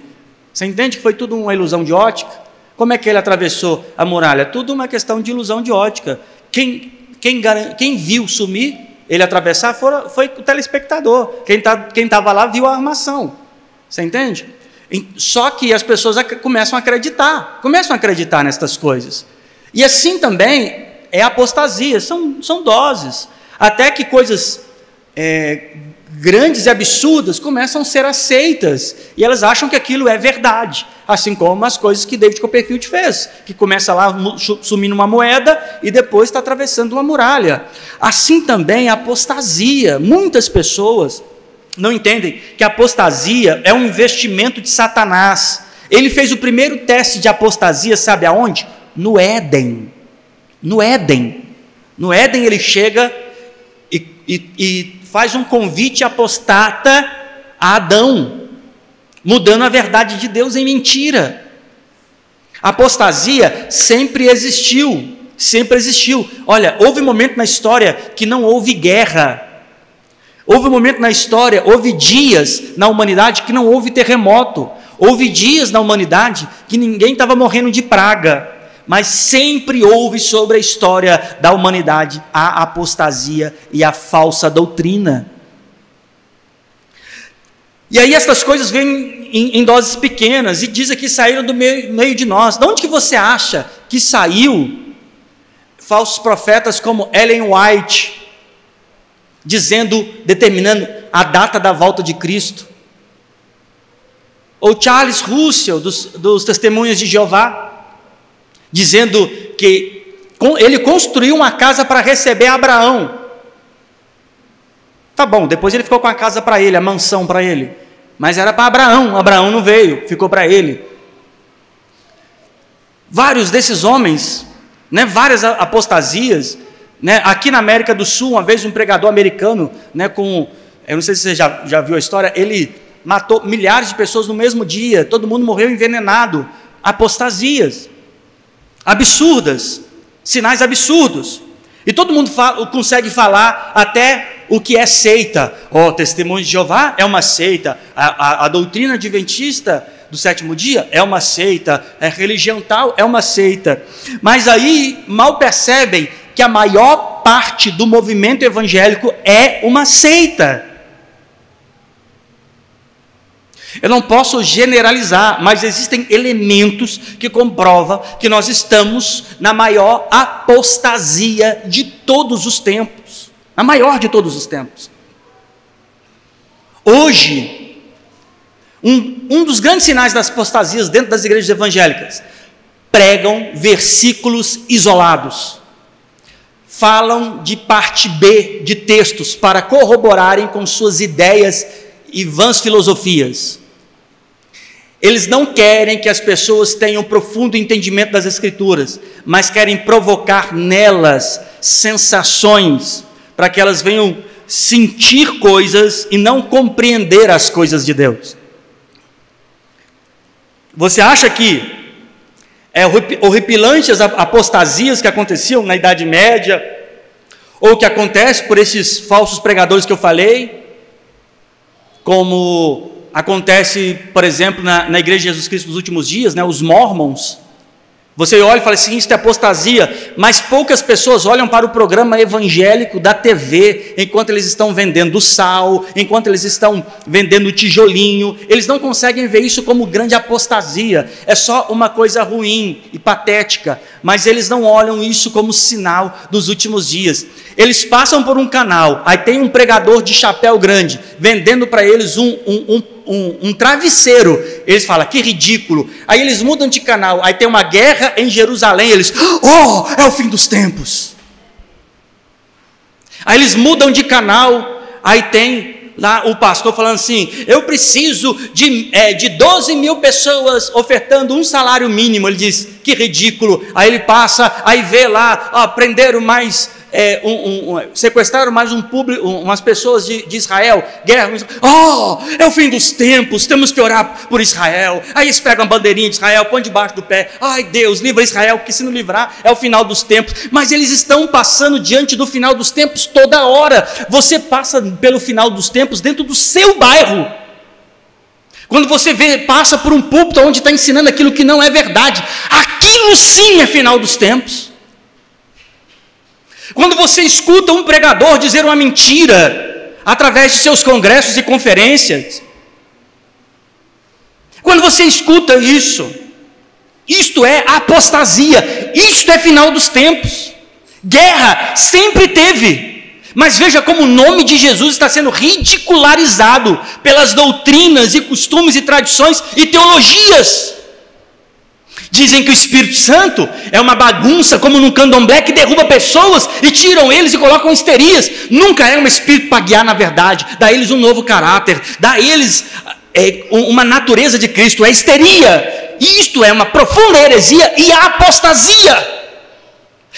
Você entende que foi tudo uma ilusão de ótica? Como é que ele atravessou a muralha? Tudo uma questão de ilusão de ótica. Quem viu sumir, ele atravessar, foi o telespectador. Quem estava lá viu a armação. Você entende? Só que as pessoas começam a acreditar nestas coisas. E assim também é apostasia, são doses. Até que coisas grandes e absurdas começam a ser aceitas, e elas acham que aquilo é verdade, assim como as coisas que David Copperfield fez, que começa lá sumindo uma moeda e depois está atravessando uma muralha. Assim também a apostasia. Muitas pessoas não entendem que a apostasia é um investimento de Satanás. Ele fez o primeiro teste de apostasia, sabe aonde? No Éden. No Éden ele chega e faz um convite apostata a Adão, mudando a verdade de Deus em mentira. A apostasia sempre existiu. Olha, houve um momento na história que não houve guerra. Houve um momento na história, houve dias na humanidade que não houve terremoto. Houve dias na humanidade que ninguém estava morrendo de praga. Mas sempre houve sobre a história da humanidade a apostasia e a falsa doutrina. E aí essas coisas vêm em doses pequenas, e diz aqui, saíram do meio de nós. De onde que você acha que saiu falsos profetas como Ellen White, determinando a data da volta de Cristo? Ou Charles Russell, dos Testemunhas de Jeová, dizendo que ele construiu uma casa para receber Abraão. Tá bom, depois ele ficou com a casa para ele, a mansão para ele, mas era para Abraão. Abraão não veio, ficou para ele. Vários desses homens, várias apostasias, aqui na América do Sul, uma vez um pregador americano, eu não sei se você já viu a história, ele matou milhares de pessoas no mesmo dia, todo mundo morreu envenenado. Apostasias absurdas, sinais absurdos, e todo mundo consegue falar até o que é seita. Testemunho de Jeová é uma seita, a doutrina adventista do sétimo dia é uma seita, a religião tal é uma seita, mas aí mal percebem que a maior parte do movimento evangélico é uma seita. Eu não posso generalizar, mas existem elementos que comprovam que nós estamos na maior apostasia de todos os tempos. A maior de todos os tempos. Hoje, um dos grandes sinais das apostasias dentro das igrejas evangélicas, pregam versículos isolados. Falam de parte B de textos para corroborarem com suas ideias e vãs filosofias. Eles não querem que as pessoas tenham profundo entendimento das Escrituras, mas querem provocar nelas sensações, para que elas venham sentir coisas e não compreender as coisas de Deus. Você acha que horripilantes apostasias que aconteciam na Idade Média, ou que acontece por esses falsos pregadores que eu falei, como acontece, por exemplo, na Igreja de Jesus Cristo dos últimos dias, os mormons? Você olha e fala assim, isso é apostasia, mas poucas pessoas olham para o programa evangélico da TV, enquanto eles estão vendendo sal, enquanto eles estão vendendo tijolinho, eles não conseguem ver isso como grande apostasia, é só uma coisa ruim e patética, mas eles não olham isso como sinal dos últimos dias. Eles passam por um canal, aí tem um pregador de chapéu grande, vendendo para eles um travesseiro, eles falam, que ridículo. Aí eles mudam de canal, aí tem uma guerra em Jerusalém, eles, é o fim dos tempos. Aí eles mudam de canal, aí tem lá o pastor falando assim, eu preciso de 12 mil pessoas ofertando um salário mínimo. Ele diz, que ridículo. Aí ele passa, aí vê lá, prenderam mais, sequestraram mais umas pessoas de Israel, guerra, é o fim dos tempos, temos que orar por Israel. Aí eles pegam a bandeirinha de Israel, põem debaixo do pé, ai Deus, livra Israel, porque se não livrar é o final dos tempos. Mas eles estão passando diante do final dos tempos toda hora. Você passa pelo final dos tempos dentro do seu bairro. Quando você passa por um púlpito onde está ensinando aquilo que não é verdade, aquilo sim é final dos tempos. Quando você escuta um pregador dizer uma mentira através de seus congressos e conferências, quando você escuta isso, isto é apostasia, isto é final dos tempos. Guerra sempre teve. Mas veja como o nome de Jesus está sendo ridicularizado pelas doutrinas e costumes e tradições e teologias. Dizem que o Espírito Santo é uma bagunça como num candomblé que derruba pessoas e tiram eles e colocam em histerias. Nunca é um Espírito para guiar na verdade, dá a eles um novo caráter, dá a eles uma natureza de Cristo, é histeria. Isto é uma profunda heresia e apostasia.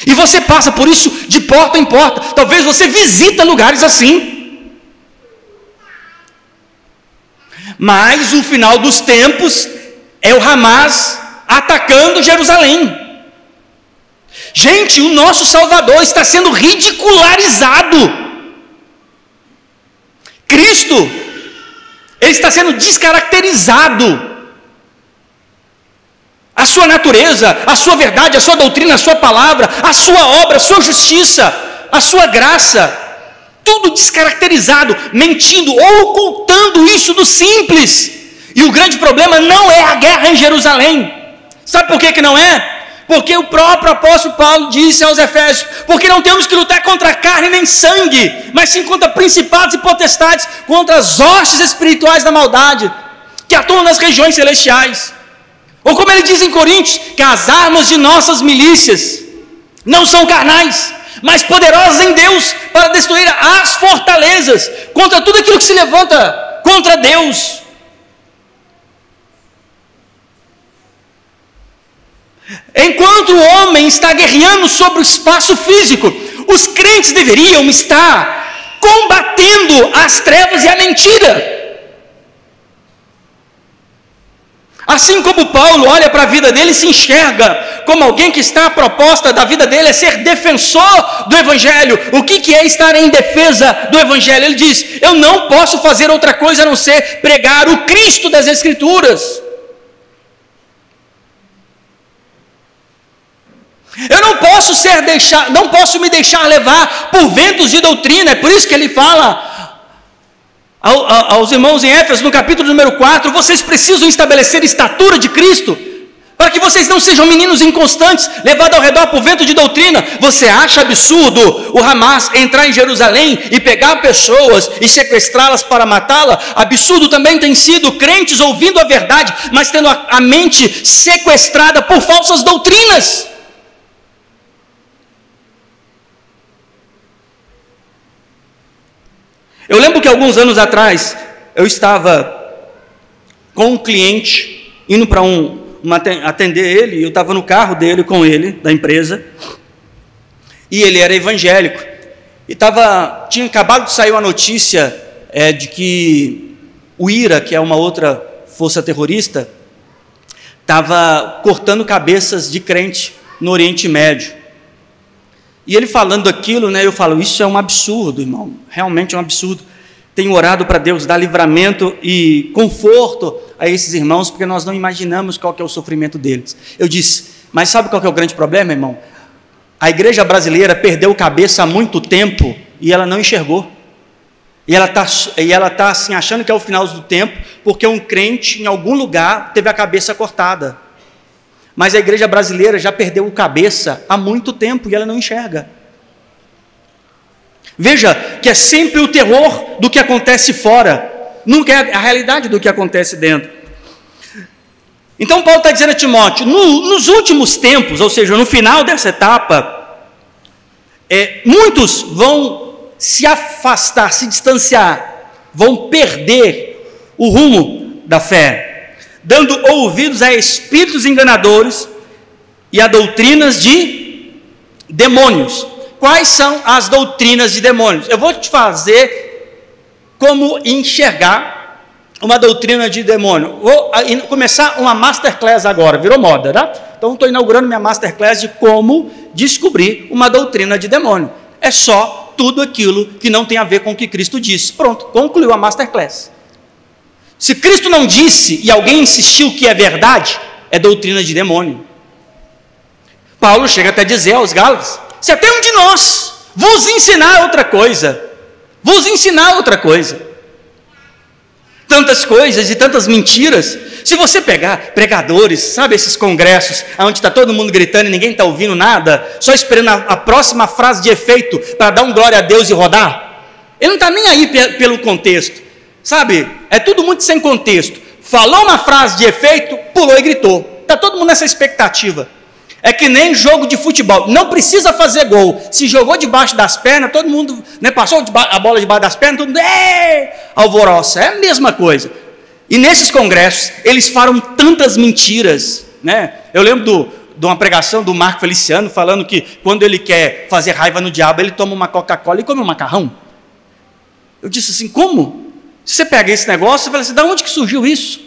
E você passa por isso de porta em porta. Talvez você visita lugares assim. Mas o final dos tempos é o Hamas atacando Jerusalém. Gente, o nosso Salvador está sendo ridicularizado. Cristo, ele está sendo descaracterizado. A sua natureza, a sua verdade, a sua doutrina, a sua palavra, a sua obra, a sua justiça, a sua graça, tudo descaracterizado, mentindo, ocultando isso do simples. E o grande problema não é a guerra em Jerusalém. Sabe por que não é? Porque o próprio apóstolo Paulo disse aos Efésios: porque não temos que lutar contra carne nem sangue, mas sim contra principados e potestades, contra as hostes espirituais da maldade, que atuam nas regiões celestiais. Ou como ele diz em Coríntios, que as armas de nossas milícias não são carnais, mas poderosas em Deus para destruir as fortalezas, contra tudo aquilo que se levanta contra Deus. Enquanto o homem está guerreando sobre o espaço físico, os crentes deveriam estar combatendo as trevas e a mentira. Assim como Paulo olha para a vida dele e se enxerga como alguém que está, a proposta da vida dele é ser defensor do Evangelho. O que é estar em defesa do Evangelho? Ele diz: eu não posso fazer outra coisa a não ser pregar o Cristo das Escrituras. Eu não posso me deixar levar por ventos de doutrina. É por isso que ele fala aos irmãos em Éfeso, no capítulo número 4, vocês precisam estabelecer estatura de Cristo, para que vocês não sejam meninos inconstantes, levados ao redor por vento de doutrina. Você acha absurdo o Hamas entrar em Jerusalém e pegar pessoas e sequestrá-las para matá-la? Absurdo também tem sido crentes ouvindo a verdade, mas tendo a mente sequestrada por falsas doutrinas. Eu lembro que alguns anos atrás, eu estava com um cliente, indo para atender ele, eu estava no carro dele, com ele, da empresa, e ele era evangélico, e tinha acabado de sair uma notícia de que o IRA, que é uma outra força terrorista, estava cortando cabeças de crente no Oriente Médio. E ele falando aquilo, eu falo: isso é um absurdo, irmão, realmente é um absurdo. Tenho orado para Deus dar livramento e conforto a esses irmãos, porque nós não imaginamos qual que é o sofrimento deles. Eu disse: mas sabe qual que é o grande problema, irmão? A igreja brasileira perdeu cabeça há muito tempo e ela não enxergou. E ela está assim, achando que é o final do tempo, porque um crente em algum lugar teve a cabeça cortada. Mas a igreja brasileira já perdeu a cabeça há muito tempo e ela não enxerga. Veja que é sempre o terror do que acontece fora, nunca é a realidade do que acontece dentro. Então Paulo está dizendo a Timóteo: nos últimos tempos, ou seja, no final dessa etapa, muitos vão se afastar, se distanciar, vão perder o rumo da fé, dando ouvidos a espíritos enganadores e a doutrinas de demônios. Quais são as doutrinas de demônios? Eu vou te fazer como enxergar uma doutrina de demônio. Vou começar uma masterclass agora, virou moda, tá? Então estou inaugurando minha masterclass de como descobrir uma doutrina de demônio. É só tudo aquilo que não tem a ver com o que Cristo disse. Pronto, concluiu a masterclass. Se Cristo não disse e alguém insistiu que é verdade, é doutrina de demônio. Paulo chega até a dizer aos Gálatas: se até um de nós vos ensinar outra coisa, tantas coisas e tantas mentiras. Se você pegar pregadores, sabe esses congressos onde está todo mundo gritando e ninguém está ouvindo nada, só esperando a próxima frase de efeito para dar um glória a Deus e rodar, ele não está nem aí pelo contexto, sabe? É tudo muito sem contexto. Falou uma frase de efeito, pulou e gritou. Está todo mundo nessa expectativa. É que nem jogo de futebol, não precisa fazer gol. Se jogou debaixo das pernas, todo mundo, né, passou a bola debaixo das pernas, todo mundo, alvoroça. É a mesma coisa. E nesses congressos, eles falam tantas mentiras, né? Eu lembro de uma pregação do Marco Feliciano, falando que quando ele quer fazer raiva no diabo, ele toma uma Coca-Cola e come um macarrão. Eu disse assim, como? Se você pega esse negócio, você fala assim, da onde que surgiu isso?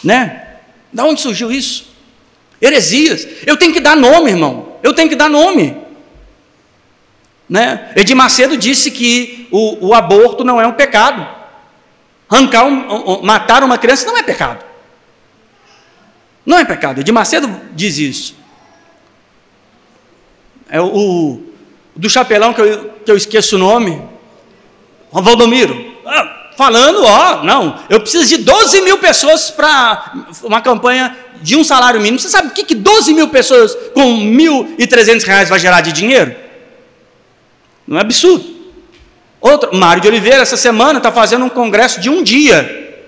Né? Da onde surgiu isso? Heresias. Eu tenho que dar nome, irmão. Eu tenho que dar nome. Né? Edir Macedo disse que o aborto não é um pecado. Matar uma criança não é pecado. Não é pecado. Edir Macedo diz isso. É o do chapelão que eu esqueço o nome. Valdomiro. Falando, não, eu preciso de 12 mil pessoas para uma campanha de um salário mínimo. Você sabe o que 12 mil pessoas com R$1.300 vai gerar de dinheiro? Não é absurdo. Outro, Mário de Oliveira, essa semana está fazendo um congresso de um dia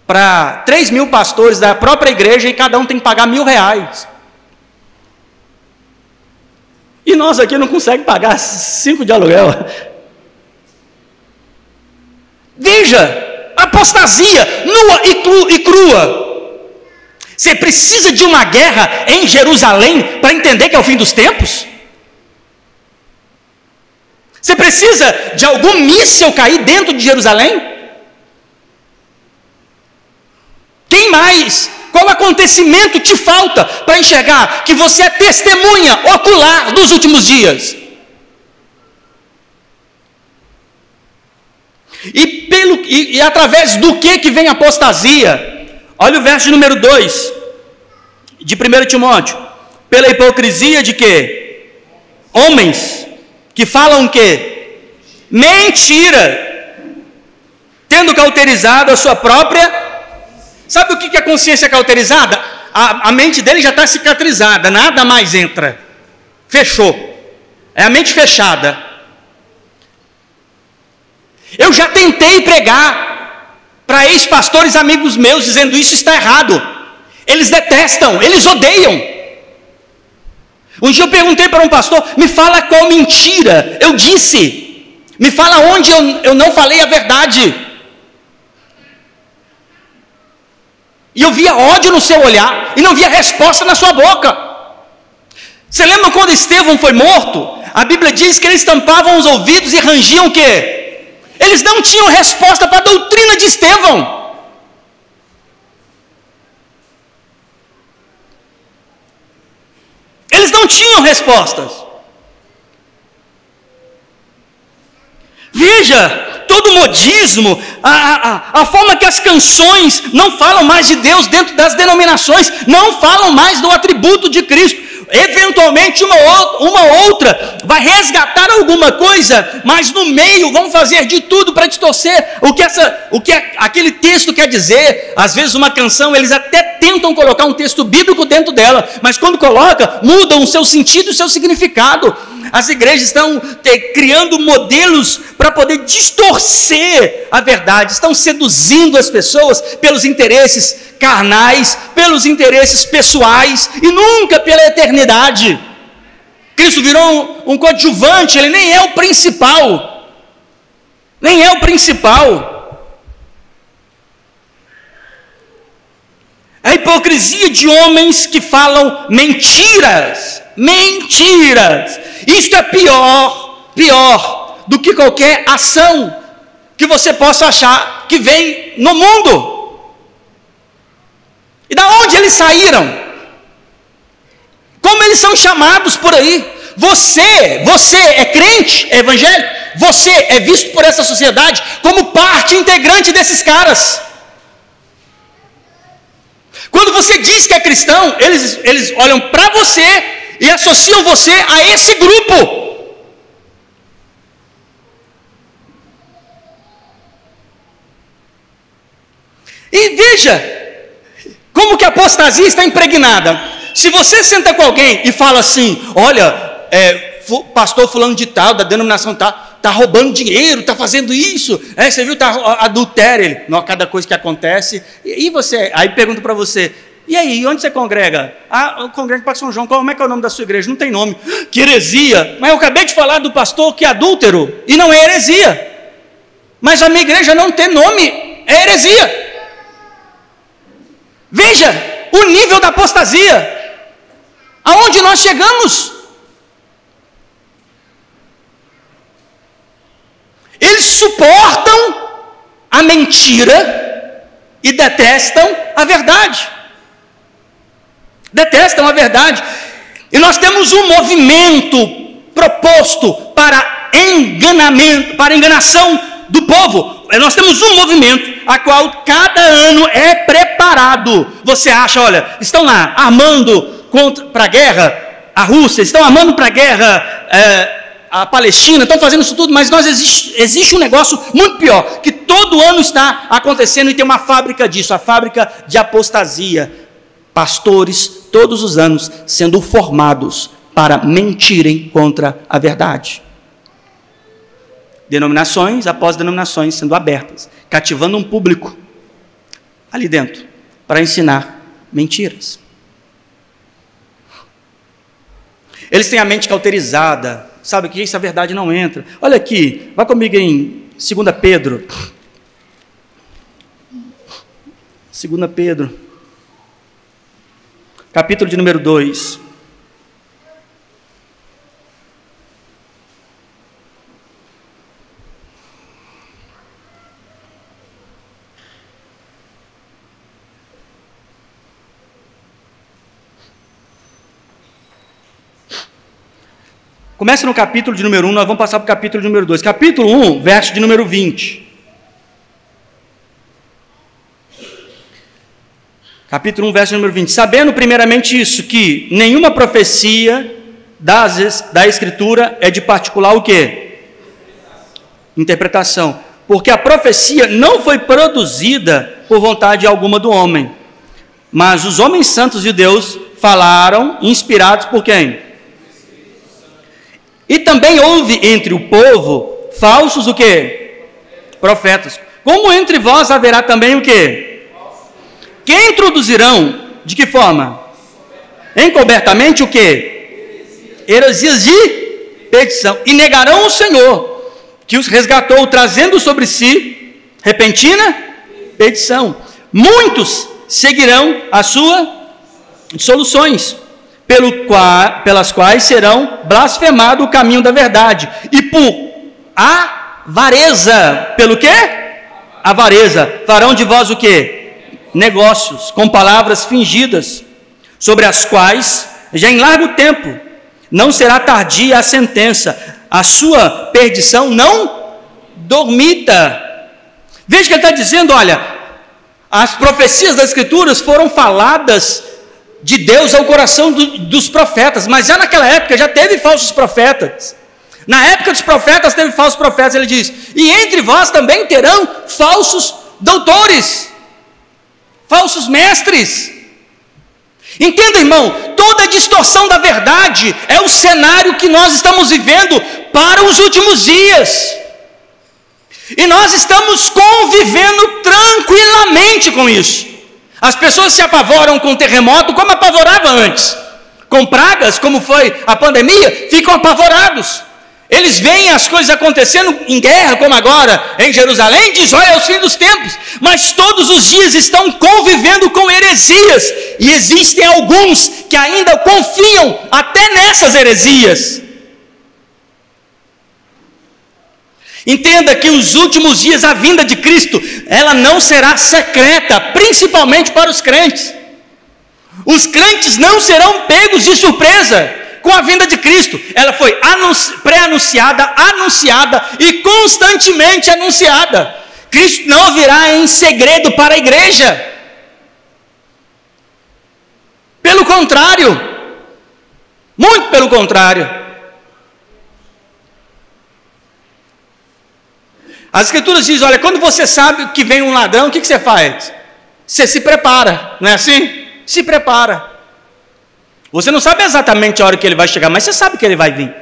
para 3 mil pastores da própria igreja e cada um tem que pagar R$1.000. E nós aqui não conseguimos pagar 5 de aluguel. Veja, apostasia nua e crua. Você precisa de uma guerra em Jerusalém para entender que é o fim dos tempos? Você precisa de algum míssil cair dentro de Jerusalém? Quem mais? Qual acontecimento te falta para enxergar que você é testemunha ocular dos últimos dias? E através do que vem a apostasia? Olha o verso número 2 de 1 Timóteo. Pela hipocrisia de quê? Homens que falam o quê? Mentira, tendo cauterizado a sua própria. Sabe o que é a consciência cauterizada? A mente dele já está cicatrizada, nada mais entra, fechou, é a mente fechada. Eu já tentei pregar para ex-pastores amigos meus, dizendo isso está errado. Eles detestam, eles odeiam. Um dia eu perguntei para um pastor, me fala qual mentira eu disse, me fala onde eu não falei a verdade. E eu via ódio no seu olhar, e não via resposta na sua boca. Você lembra quando Estevão foi morto? A Bíblia diz que eles tampavam os ouvidos e rangiam o quê? Eles não tinham resposta para a doutrina de Estevão. Eles não tinham respostas. Veja, todo modismo, a forma que as canções não falam mais de Deus dentro das denominações, não falam mais do atributo de Cristo. Eventualmente uma outra vai resgatar alguma coisa, mas no meio vão fazer de tudo para distorcer o que aquele texto quer dizer. Às vezes uma canção, eles até tentam colocar um texto bíblico dentro dela, mas quando coloca, mudam o seu sentido e o seu significado. As igrejas estão criando modelos para poder distorcer a verdade, estão seduzindo as pessoas pelos interesses carnais, pelos interesses pessoais e nunca pela eternidade. Cristo virou um coadjuvante, ele nem é o principal. Nem é o principal. A hipocrisia de homens que falam mentiras. Mentiras. Isto é pior do que qualquer ação que você possa achar que vem no mundo. E da onde eles saíram? Como eles são chamados por aí? Você é crente, é evangélico? Você é visto por essa sociedade como parte integrante desses caras. Quando você diz que é cristão, eles olham para você e associam você a esse grupo. E veja como que a apostasia está impregnada. Se você senta com alguém e fala assim: olha, pastor fulano de tal, da denominação tal, está roubando dinheiro, está fazendo isso, você viu, está adultério, ele, não, cada coisa que acontece, e você, aí pergunta para você: e aí, onde você congrega? Eu congrego para São João. Como é que é o nome da sua igreja? Não tem nome. Que heresia! Mas eu acabei de falar do pastor que é adúltero, e não é heresia. Mas a minha igreja não tem nome, é heresia. Veja o nível da apostasia, aonde nós chegamos. Eles suportam a mentira e detestam a verdade. Detestam a verdade. E nós temos um movimento proposto para enganamento, para enganação do povo. Nós temos um movimento a qual cada ano é preparado. Você acha, olha, estão lá armando para a guerra a Rússia, estão armando para a guerra a Palestina, estão fazendo isso tudo, mas existe um negócio muito pior, que todo ano está acontecendo e tem uma fábrica disso, a fábrica de apostasia. Pastores, todos os anos, sendo formados para mentirem contra a verdade. Denominações após denominações sendo abertas, cativando um público ali dentro, para ensinar mentiras. Eles têm a mente cauterizada, sabe que essa verdade não entra. Olha aqui, vai comigo em 2 Pedro. 2 Pedro, capítulo de número 2. Começa no capítulo de número 1, nós vamos passar para o capítulo de número 2. Capítulo 1, verso de número 20. Capítulo 1, verso de número 20. Sabendo primeiramente isso, que nenhuma profecia da Escritura é de particular o quê? Interpretação. Porque a profecia não foi produzida por vontade alguma do homem, mas os homens santos de Deus falaram, inspirados por quem? E também houve entre o povo falsos o quê? Profetas. Como entre vós haverá também o quê? Que introduzirão, de que forma? Encobertamente o quê? Heresias de perdição. E negarão o Senhor, que os resgatou, trazendo sobre si repentina perdição. Muitos seguirão as suas dissoluções, pelas quais serão blasfemado o caminho da verdade, e por avareza, pelo quê? Avareza, farão de vós o quê? Negócios, com palavras fingidas, sobre as quais, já em largo tempo, não será tardia a sentença, a sua perdição não dormita. Veja que ele está dizendo, olha, as profecias das Escrituras foram faladas de Deus ao coração dos profetas, mas já naquela época já teve falsos profetas. Na época dos profetas teve falsos profetas, ele diz, e entre vós também terão falsos doutores, falsos mestres. Entenda, irmão, toda distorção da verdade é o cenário que nós estamos vivendo para os últimos dias, e nós estamos convivendo tranquilamente com isso. As pessoas se apavoram com o terremoto como apavoravam antes, com pragas como foi a pandemia, ficam apavorados. Eles veem as coisas acontecendo em guerra, como agora em Jerusalém, diz, olha, é o fim dos tempos, mas todos os dias estão convivendo com heresias, e existem alguns que ainda confiam até nessas heresias. Entenda que os últimos dias, a vinda de Cristo, ela não será secreta, principalmente para os crentes. Os crentes não serão pegos de surpresa com a vinda de Cristo. Ela foi pré-anunciada, anunciada e constantemente anunciada. Cristo não virá em segredo para a igreja. contrário. Muito pelo contrário. As Escrituras dizem, olha, quando você sabe que vem um ladrão, o que você faz? Você se prepara, não é assim? Se prepara. Você não sabe exatamente a hora que ele vai chegar, mas você sabe que ele vai vir.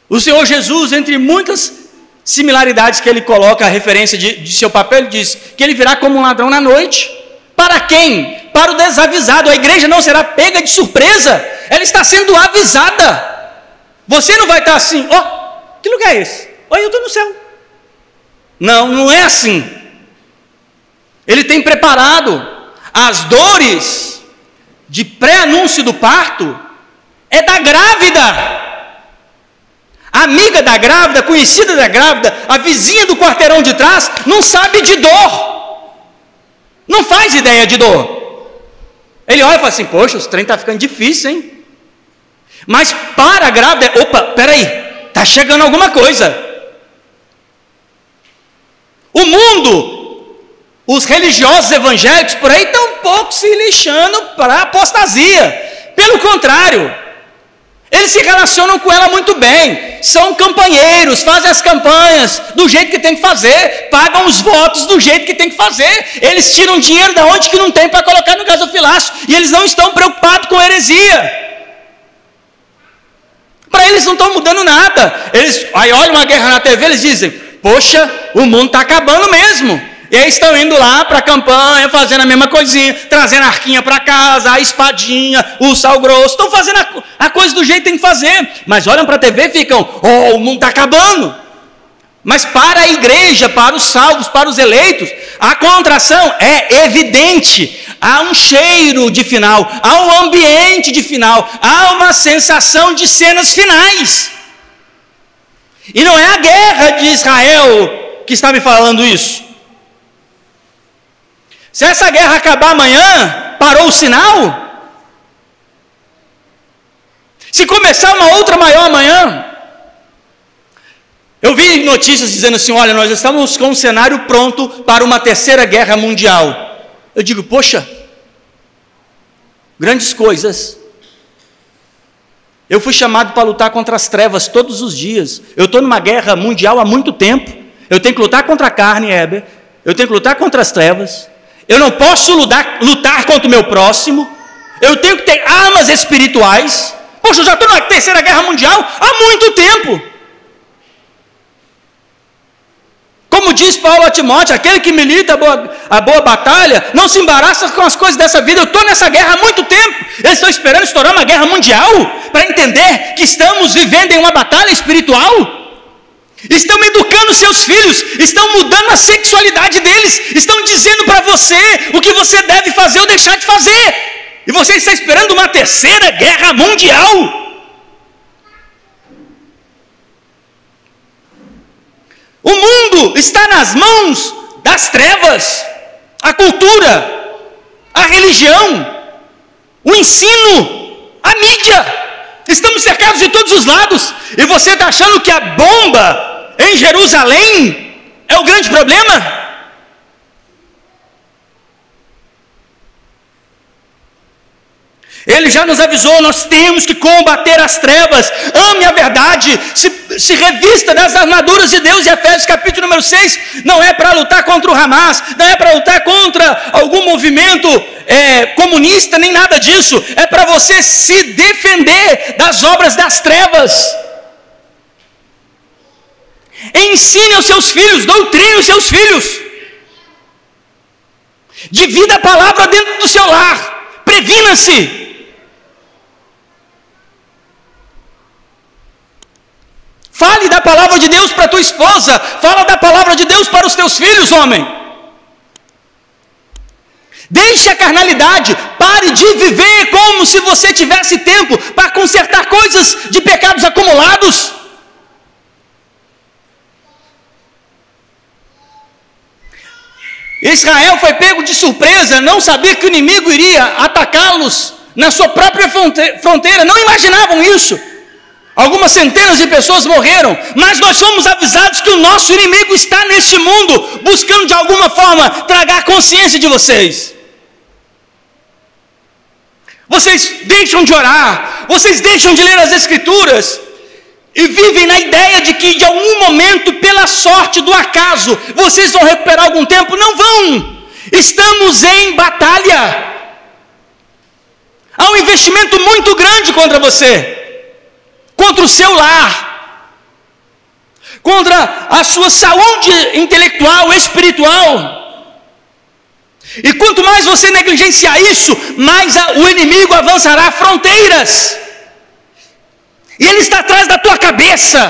O Senhor Jesus, entre muitas similaridades que ele coloca, a referência de seu papel, ele diz que ele virá como um ladrão na noite. Para quem? Para o desavisado. A igreja não será pega de surpresa, ela está sendo avisada. Você não vai estar assim, ó, que lugar é esse? Olha, eu estou no céu. Não, não é assim. Ele tem preparado. As dores de pré-anúncio do parto é da grávida. A amiga da grávida, conhecida da grávida, a vizinha do quarteirão de trás, não sabe de dor. Não faz ideia de dor. Ele olha e fala assim, poxa, os trem está ficando difícil, hein? Mas para a grávida, opa, peraí, está chegando alguma coisa. O mundo, os religiosos evangélicos por aí estão um pouco se lixando para a apostasia. Pelo contrário, eles se relacionam com ela muito bem, são campanheiros, fazem as campanhas do jeito que tem que fazer, pagam os votos do jeito que tem que fazer, eles tiram dinheiro da onde que não tem para colocar no gasofilácio, e eles não estão preocupados com heresia. Para eles não estão mudando nada. Eles aí olham uma guerra na TV, eles dizem, poxa, o mundo está acabando mesmo. E aí estão indo lá para a campanha, fazendo a mesma coisinha, trazendo a arquinha para casa, a espadinha, o sal grosso, estão fazendo a coisa do jeito que tem que fazer, mas olham para a TV e ficam, oh, o mundo está acabando. Mas para a igreja, para os salvos, para os eleitos, a contração é evidente, há um cheiro de final, há um ambiente de final, há uma sensação de cenas finais. E não é a guerra de Israel que está me falando isso. Se essa guerra acabar amanhã, parou o sinal? Se começar uma outra maior amanhã? Eu vi notícias dizendo assim, olha, nós estamos com um cenário pronto para uma terceira guerra mundial. Eu digo, poxa, grandes coisas. Eu fui chamado para lutar contra as trevas todos os dias. Eu estou numa guerra mundial há muito tempo. Eu tenho que lutar contra a carne, Heber. Eu tenho que lutar contra as trevas. Eu não posso lutar contra o meu próximo. Eu tenho que ter armas espirituais. Poxa, eu já estou na terceira guerra mundial há muito tempo. Como diz Paulo a Timóteo, aquele que milita a boa batalha, não se embaraça com as coisas dessa vida. Eu estou nessa guerra há muito tempo. Eles estão esperando estourar uma guerra mundial para entender que estamos vivendo em uma batalha espiritual. Estão educando seus filhos, estão mudando a sexualidade deles, estão dizendo para você o que você deve fazer ou deixar de fazer, e você está esperando uma terceira guerra mundial. O mundo está nas mãos das trevas, a cultura, a religião, o ensino, a mídia. Estamos cercados de todos os lados, e você está achando que a bomba em Jerusalém é o grande problema? Ele já nos avisou, nós temos que combater as trevas, ame a verdade, se revista das armaduras de Deus. E Efésios capítulo número 6, não é para lutar contra o Hamas, não é para lutar contra algum movimento comunista, nem nada disso, é para você se defender das obras das trevas. Ensine aos seus filhos, doutrine os seus filhos, divida a palavra dentro do seu lar, previna-se. Fale da palavra de Deus para a tua esposa, fala da palavra de Deus para os teus filhos, homem. Deixe a carnalidade, pare de viver como se você tivesse tempo para consertar coisas de pecados acumulados. Israel foi pego de surpresa, não sabia que o inimigo iria atacá-los na sua própria fronteira, não imaginavam isso. Algumas centenas de pessoas morreram, mas nós fomos avisados que o nosso inimigo está neste mundo, buscando de alguma forma tragar a consciência de vocês. Vocês deixam de orar, vocês deixam de ler as Escrituras e vivem na ideia de que de algum momento, pela sorte do acaso, vocês vão recuperar algum tempo. Não vão. Estamos em batalha. Há um investimento muito grande contra você, contra o seu lar, contra a sua saúde intelectual, espiritual. E quanto mais você negligenciar isso, mais o inimigo avançará fronteiras. E ele está atrás da tua cabeça.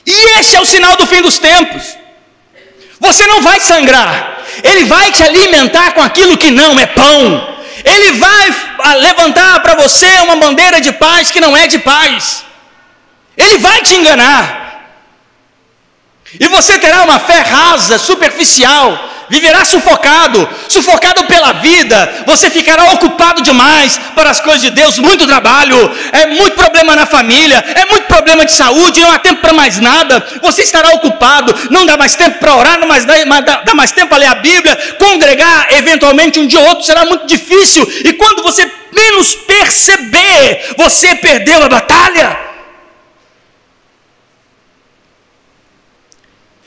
E esse é o sinal do fim dos tempos. Você não vai sangrar. Ele vai te alimentar com aquilo que não é pão. Ele vai levantar para você uma bandeira de paz que não é de paz. Ele vai te enganar. E você terá uma fé rasa, superficial. Viverá sufocado pela vida. Você ficará ocupado demais para as coisas de Deus. Muito trabalho, é muito problema na família, é muito problema de saúde, não há tempo para mais nada. Você estará ocupado, não dá mais tempo para orar, não dá mais tempo para ler a Bíblia. Congregar eventualmente um dia ou outro será muito difícil. E quando você menos perceber, você perdeu a batalha.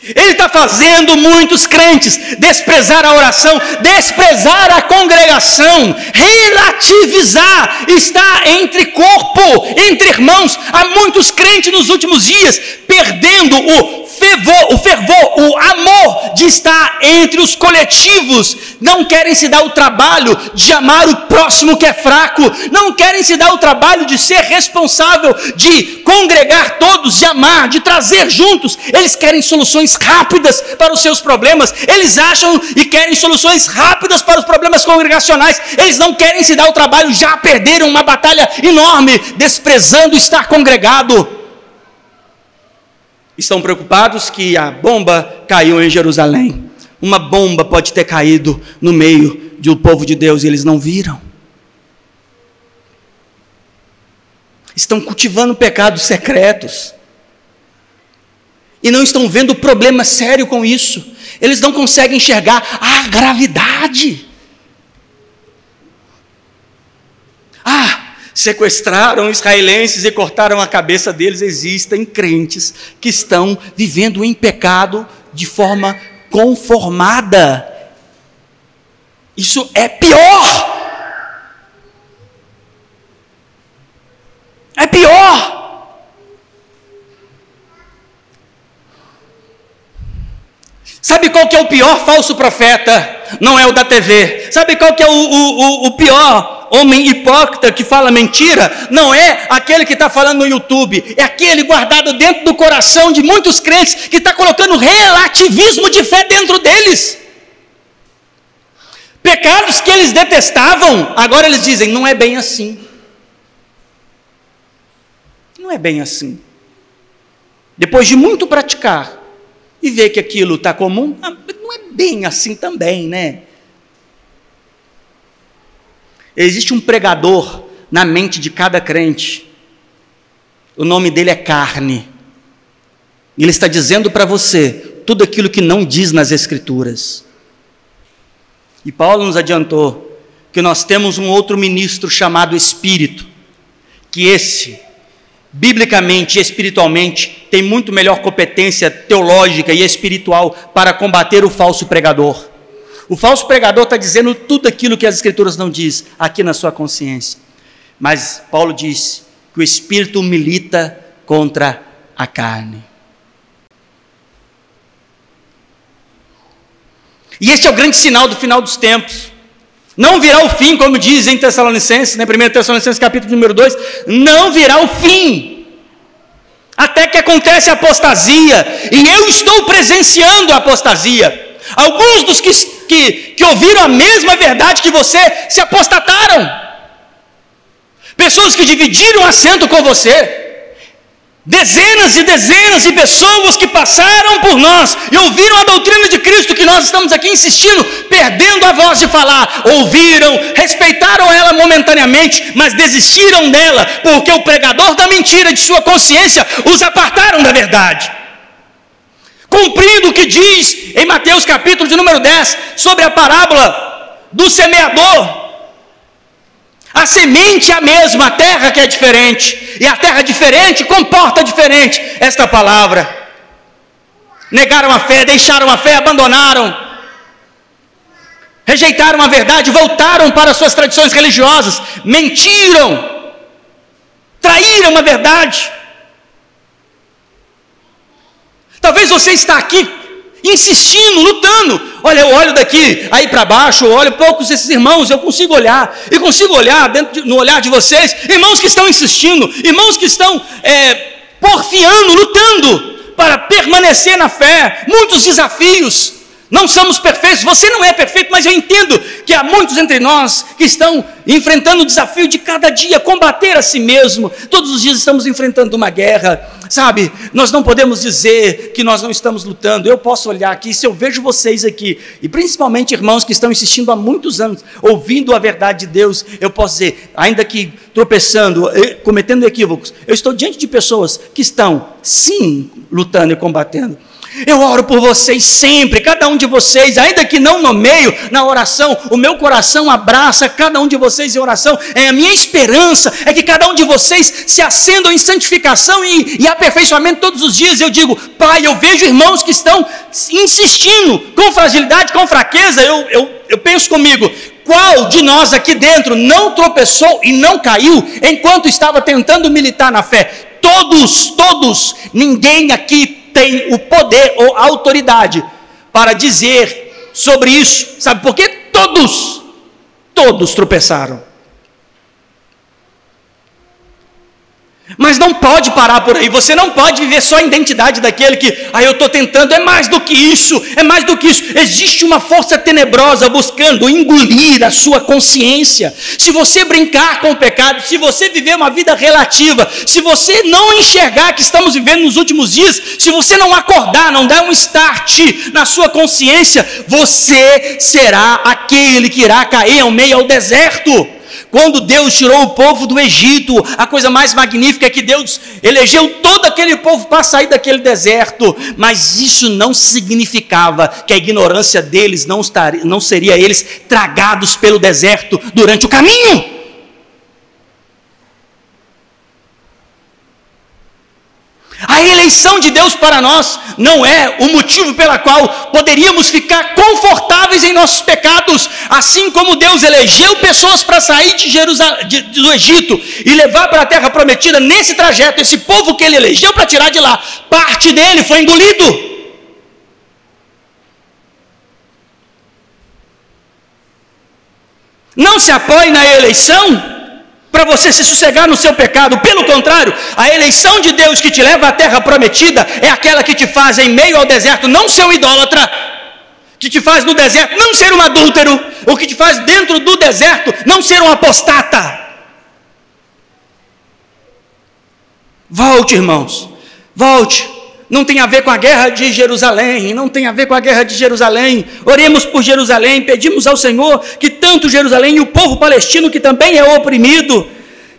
Ele está fazendo muitos crentes desprezar a oração, desprezar a congregação, relativizar, está entre corpo, entre irmãos. Há muitos crentes nos últimos dias perdendo o fervor, o amor de estar entre os coletivos. Não querem se dar o trabalho de amar o próximo que é fraco, não querem se dar o trabalho de ser responsável, de congregar todos, de amar, de trazer juntos. Eles querem soluções rápidas para os seus problemas, eles acham e querem soluções rápidas para os problemas congregacionais. Eles não querem se dar o trabalho, já perderam uma batalha enorme, desprezando estar congregado. Estão preocupados que a bomba caiu em Jerusalém. Uma bomba pode ter caído no meio do povo de Deus e eles não viram. Estão cultivando pecados secretos. E não estão vendo problema sério com isso. Eles não conseguem enxergar a gravidade. Sequestraram israelenses e cortaram a cabeça deles. Existem crentes que estão vivendo em pecado de forma conformada. Isso é pior. É pior. Sabe qual que é o pior falso profeta? Não é o da TV. Sabe qual que é o pior homem hipócrita que fala mentira? Não é aquele que está falando no YouTube, é aquele guardado dentro do coração de muitos crentes que está colocando relativismo de fé dentro deles. Pecados que eles detestavam, agora eles dizem, não é bem assim. Não é bem assim. Depois de muito praticar e ver que aquilo está comum, não é bem assim também, né? Existe um pregador na mente de cada crente. O nome dele é carne. Ele está dizendo para você tudo aquilo que não diz nas Escrituras. E Paulo nos adiantou que nós temos um outro ministro chamado Espírito, que esse, biblicamente e espiritualmente, tem muito melhor competência teológica e espiritual para combater o falso pregador. O falso pregador está dizendo tudo aquilo que as Escrituras não diz aqui na sua consciência. Mas Paulo diz que o Espírito milita contra a carne. E este é o grande sinal do final dos tempos. Não virá o fim, como diz em Tessalonicenses, 1 Tessalonicenses capítulo número 2, não virá o fim, até que acontece a apostasia, e eu estou presenciando a apostasia. Alguns dos que ouviram a mesma verdade que você, se apostataram. Pessoas que dividiram assento com você. Dezenas e dezenas de pessoas que passaram por nós e ouviram a doutrina de Cristo que nós estamos aqui insistindo, perdendo a voz de falar. Ouviram, respeitaram ela momentaneamente, mas desistiram dela, porque o pregador da mentira de sua consciência os apartaram da verdade. Cumprindo o que diz em Mateus capítulo de número 10, sobre a parábola do semeador. semente é a mesma, a terra que é diferente, e a terra diferente comporta diferente. Esta palavra. Negaram a fé, deixaram a fé, abandonaram, rejeitaram a verdade, voltaram para suas tradições religiosas, mentiram, traíram a verdade. Talvez você está aqui insistindo, lutando. Olha, eu olho daqui, aí para baixo, eu olho poucos desses irmãos, eu consigo olhar, e consigo olhar no olhar de vocês, irmãos que estão insistindo, irmãos que estão porfiando, lutando para permanecer na fé, muitos desafios. Não somos perfeitos, você não é perfeito, mas eu entendo que há muitos entre nós que estão enfrentando o desafio de cada dia combater a si mesmo. Todos os dias estamos enfrentando uma guerra, sabe? Nós não podemos dizer que nós não estamos lutando. Eu posso olhar aqui, se eu vejo vocês aqui, e principalmente irmãos que estão insistindo há muitos anos, ouvindo a verdade de Deus, eu posso dizer, ainda que tropeçando, cometendo equívocos, eu estou diante de pessoas que estão, sim, lutando e combatendo. Eu oro por vocês sempre, cada um de vocês, ainda que não nomeio na oração, o meu coração abraça cada um de vocês em oração. A minha esperança é que cada um de vocês se acendam em santificação e aperfeiçoamento todos os dias. Eu digo, Pai, eu vejo irmãos que estão insistindo, com fragilidade, com fraqueza. Eu penso comigo, qual de nós aqui dentro não tropeçou e não caiu enquanto estava tentando militar na fé? Todos, ninguém aqui tem o poder ou a autoridade para dizer sobre isso. Sabe por quê? Todos tropeçaram. Mas não pode parar por aí. Você não pode viver só a identidade daquele que, eu estou tentando, é mais do que isso, Existe uma força tenebrosa buscando engolir a sua consciência. Se você brincar com o pecado, se você viver uma vida relativa, se você não enxergar que estamos vivendo nos últimos dias, se você não acordar, não dar um start na sua consciência, você será aquele que irá cair ao meio ao deserto. Quando Deus tirou o povo do Egito, a coisa mais magnífica é que Deus elegeu todo aquele povo para sair daquele deserto, mas isso não significava que a ignorância deles não seria eles tragados pelo deserto durante o caminho. A eleição de Deus para nós não é o motivo pela qual poderíamos ficar confortáveis em nossos pecados, assim como Deus elegeu pessoas para sair do Egito e levar para a terra prometida. Nesse trajeto, esse povo que ele elegeu para tirar de lá, parte dele foi engolido. Não se apoie na eleição para você se sossegar no seu pecado. Pelo contrário, a eleição de Deus que te leva à terra prometida é aquela que te faz em meio ao deserto não ser um idólatra, que te faz no deserto não ser um adúltero, ou que te faz dentro do deserto não ser um apostata. Volte, irmãos, volte. Não tem a ver com a guerra de Jerusalém, Oremos por Jerusalém, pedimos ao Senhor que tanto Jerusalém e o povo palestino, que também é oprimido,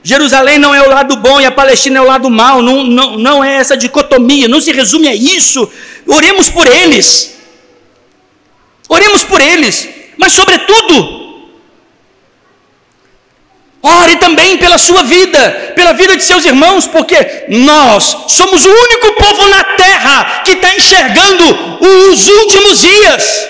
Jerusalém não é o lado bom e a Palestina é o lado mau, não é essa dicotomia, não se resume a isso. Oremos por eles, mas sobretudo, ore também pela sua vida, pela vida de seus irmãos, porque nós somos o único povo na terra que está enxergando os últimos dias.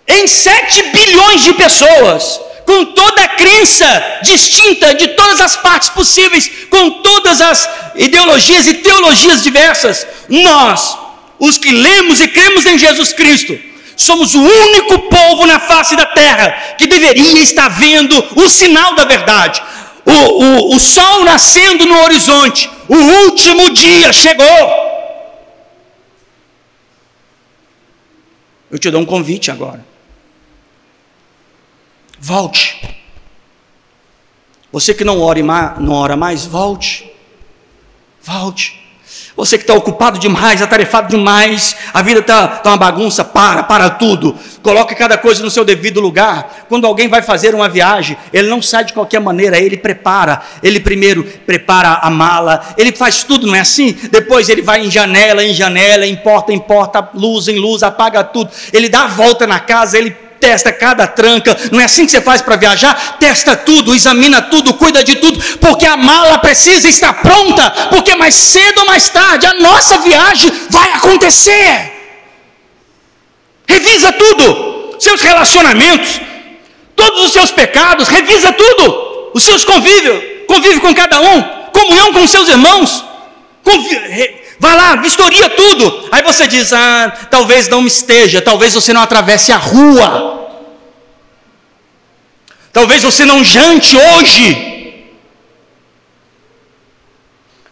Em 7 bilhões de pessoas, com toda a crença distinta de todas as partes possíveis, com todas as ideologias e teologias diversas, nós, os que lemos e cremos em Jesus Cristo, somos o único povo na face da terra que deveria estar vendo o sinal da verdade. O sol nascendo no horizonte, o último dia chegou. Eu te dou um convite agora. Volte. Você que não ora mais, volte. Você que está ocupado demais, atarefado demais, a vida está uma bagunça, para tudo. Coloque cada coisa no seu devido lugar. Quando alguém vai fazer uma viagem, ele não sai de qualquer maneira, ele prepara. Ele primeiro prepara a mala, ele faz tudo, não é assim? Depois ele vai em janela, em porta, luz em luz, apaga tudo. Ele dá a volta na casa, ele testa cada tranca. Não é assim que você faz para viajar? Testa tudo, examina tudo, cuida de tudo, porque a mala precisa estar pronta, porque mais cedo ou mais tarde a nossa viagem vai acontecer. Revisa tudo, seus relacionamentos, todos os seus pecados, revisa tudo, os seus convive com cada um, comunhão com os seus irmãos, vai lá, vistoria tudo. Aí você diz, talvez não esteja, talvez você não atravesse a rua, talvez você não jante hoje.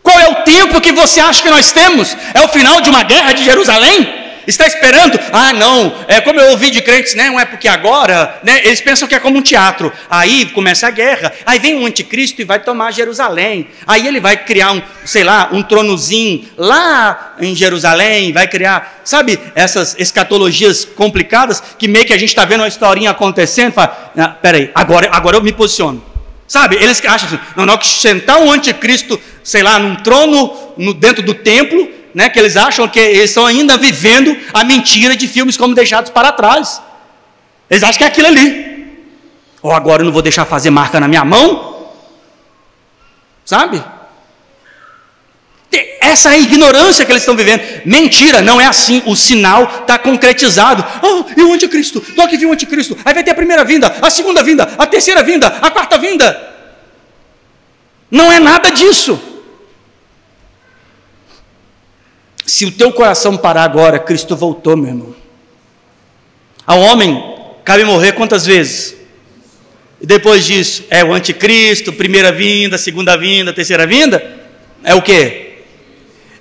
Qual é o tempo que você acha que nós temos? É o final de uma guerra de Jerusalém? Está esperando? Não, como eu ouvi de crentes, né? Não é porque agora, né? Eles pensam que é como um teatro. Aí começa a guerra, aí vem um anticristo e vai tomar Jerusalém. Aí ele vai criar um tronozinho lá em Jerusalém, vai criar, sabe, essas escatologias complicadas, que meio que a gente está vendo uma historinha acontecendo, fala, peraí, agora eu me posiciono. Sabe, eles acham assim, não, que sentar um anticristo, sei lá, num trono dentro do templo, né, que eles acham que eles estão ainda vivendo a mentira de filmes como Deixados para Trás. Eles acham que é aquilo ali. Agora eu não vou deixar fazer marca na minha mão. Sabe? Essa é a ignorância que eles estão vivendo. Mentira, não é assim. O sinal está concretizado. E o anticristo? Estou aqui, viu o anticristo. Aí vai ter a primeira vinda, a segunda vinda, a terceira vinda, a quarta vinda. Não é nada disso. Se o teu coração parar agora, Cristo voltou, meu irmão. Ao homem cabe morrer quantas vezes? E depois disso, é o anticristo, primeira vinda, segunda vinda, terceira vinda? É o quê?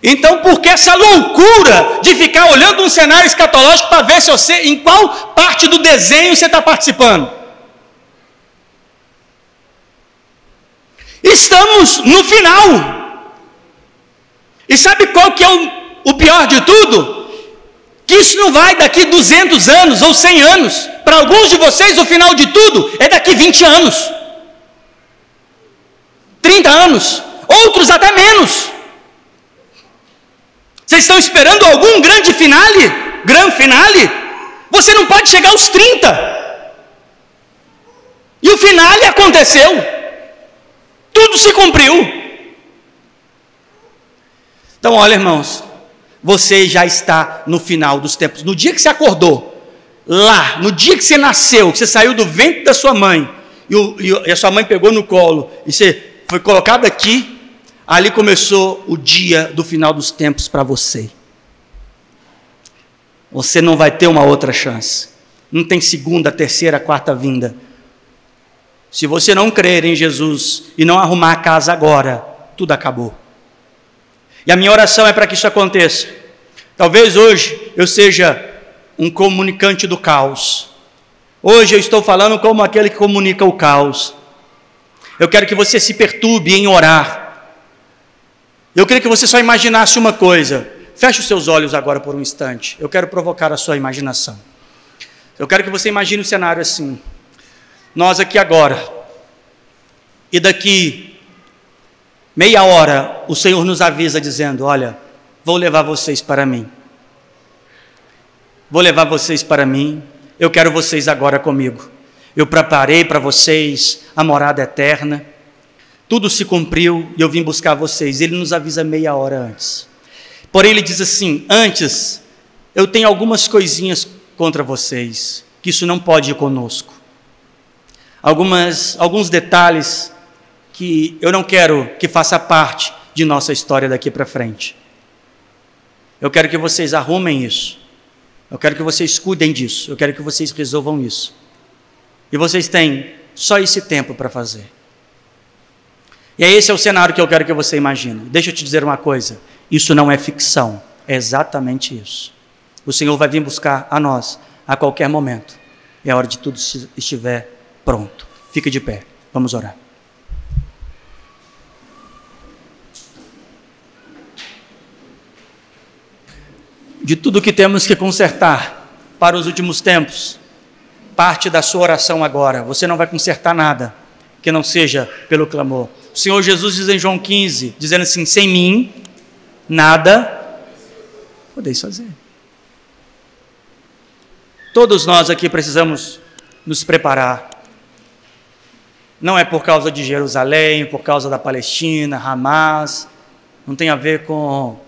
Então, por que essa loucura de ficar olhando um cenário escatológico para ver se você, em qual parte do desenho você está participando? Estamos no final. E sabe qual que é o pior de tudo? Que isso não vai daqui 200 anos ou 100 anos. Para alguns de vocês o final de tudo é daqui 20 anos, 30 anos, outros até menos. Vocês estão esperando algum grande finale? Você não pode chegar aos 30. E o finale aconteceu. Tudo se cumpriu. Então olha, irmãos, você já está no final dos tempos. No dia que você acordou, lá, no dia que você nasceu, que você saiu do ventre da sua mãe, e a sua mãe pegou no colo, e você foi colocado aqui, ali começou o dia do final dos tempos para você. Você não vai ter uma outra chance. Não tem segunda, terceira, quarta vinda. Se você não crer em Jesus e não arrumar a casa agora, tudo acabou. E a minha oração é para que isso aconteça. Talvez hoje eu seja um comunicante do caos. Hoje eu estou falando como aquele que comunica o caos. Eu quero que você se perturbe em orar. Eu queria que você só imaginasse uma coisa. Feche os seus olhos agora por um instante. Eu quero provocar a sua imaginação. Eu quero que você imagine um cenário assim. Nós aqui agora, e daqui meia hora, o Senhor nos avisa dizendo, olha, vou levar vocês para mim. Vou levar vocês para mim. Eu quero vocês agora comigo. Eu preparei para vocês a morada eterna. Tudo se cumpriu e eu vim buscar vocês. Ele nos avisa meia hora antes. Porém, ele diz assim, antes, eu tenho algumas coisinhas contra vocês, que isso não pode ir conosco. Alguns detalhes que eu não quero que faça parte de nossa história daqui para frente. Eu quero que vocês arrumem isso. Eu quero que vocês cuidem disso. Eu quero que vocês resolvam isso. E vocês têm só esse tempo para fazer. E esse é o cenário que eu quero que você imagine. Deixa eu te dizer uma coisa. Isso não é ficção. É exatamente isso. O Senhor vai vir buscar a nós a qualquer momento. É a hora de tudo estiver pronto. Fique de pé. Vamos orar. De tudo que temos que consertar para os últimos tempos, parte da sua oração agora. Você não vai consertar nada que não seja pelo clamor. O Senhor Jesus diz em João 15, dizendo assim, sem mim, nada podeis fazer. Todos nós aqui precisamos nos preparar. Não é por causa de Jerusalém, por causa da Palestina, Hamas, não tem a ver com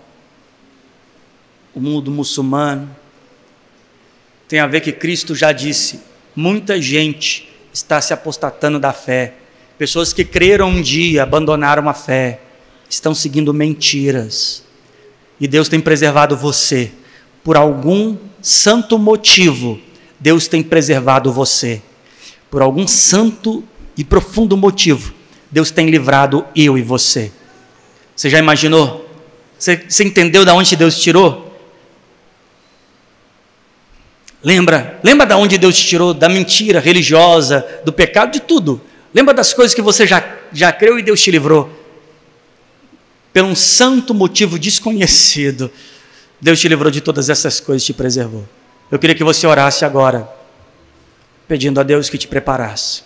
o mundo muçulmano. Tem a ver que Cristo já disse, muita gente está se apostatando da fé. Pessoas que creram um dia, abandonaram a fé, estão seguindo mentiras. E Deus tem preservado você. Por algum santo motivo, Deus tem preservado você. Por algum santo e profundo motivo, Deus tem livrado eu e você. Você já imaginou? Você entendeu de onde Deus te tirou? Lembra de onde Deus te tirou? Da mentira religiosa, do pecado, de tudo. Lembra das coisas que você já creu e Deus te livrou? Por um santo motivo desconhecido, Deus te livrou de todas essas coisas, te preservou. Eu queria que você orasse agora, pedindo a Deus que te preparasse.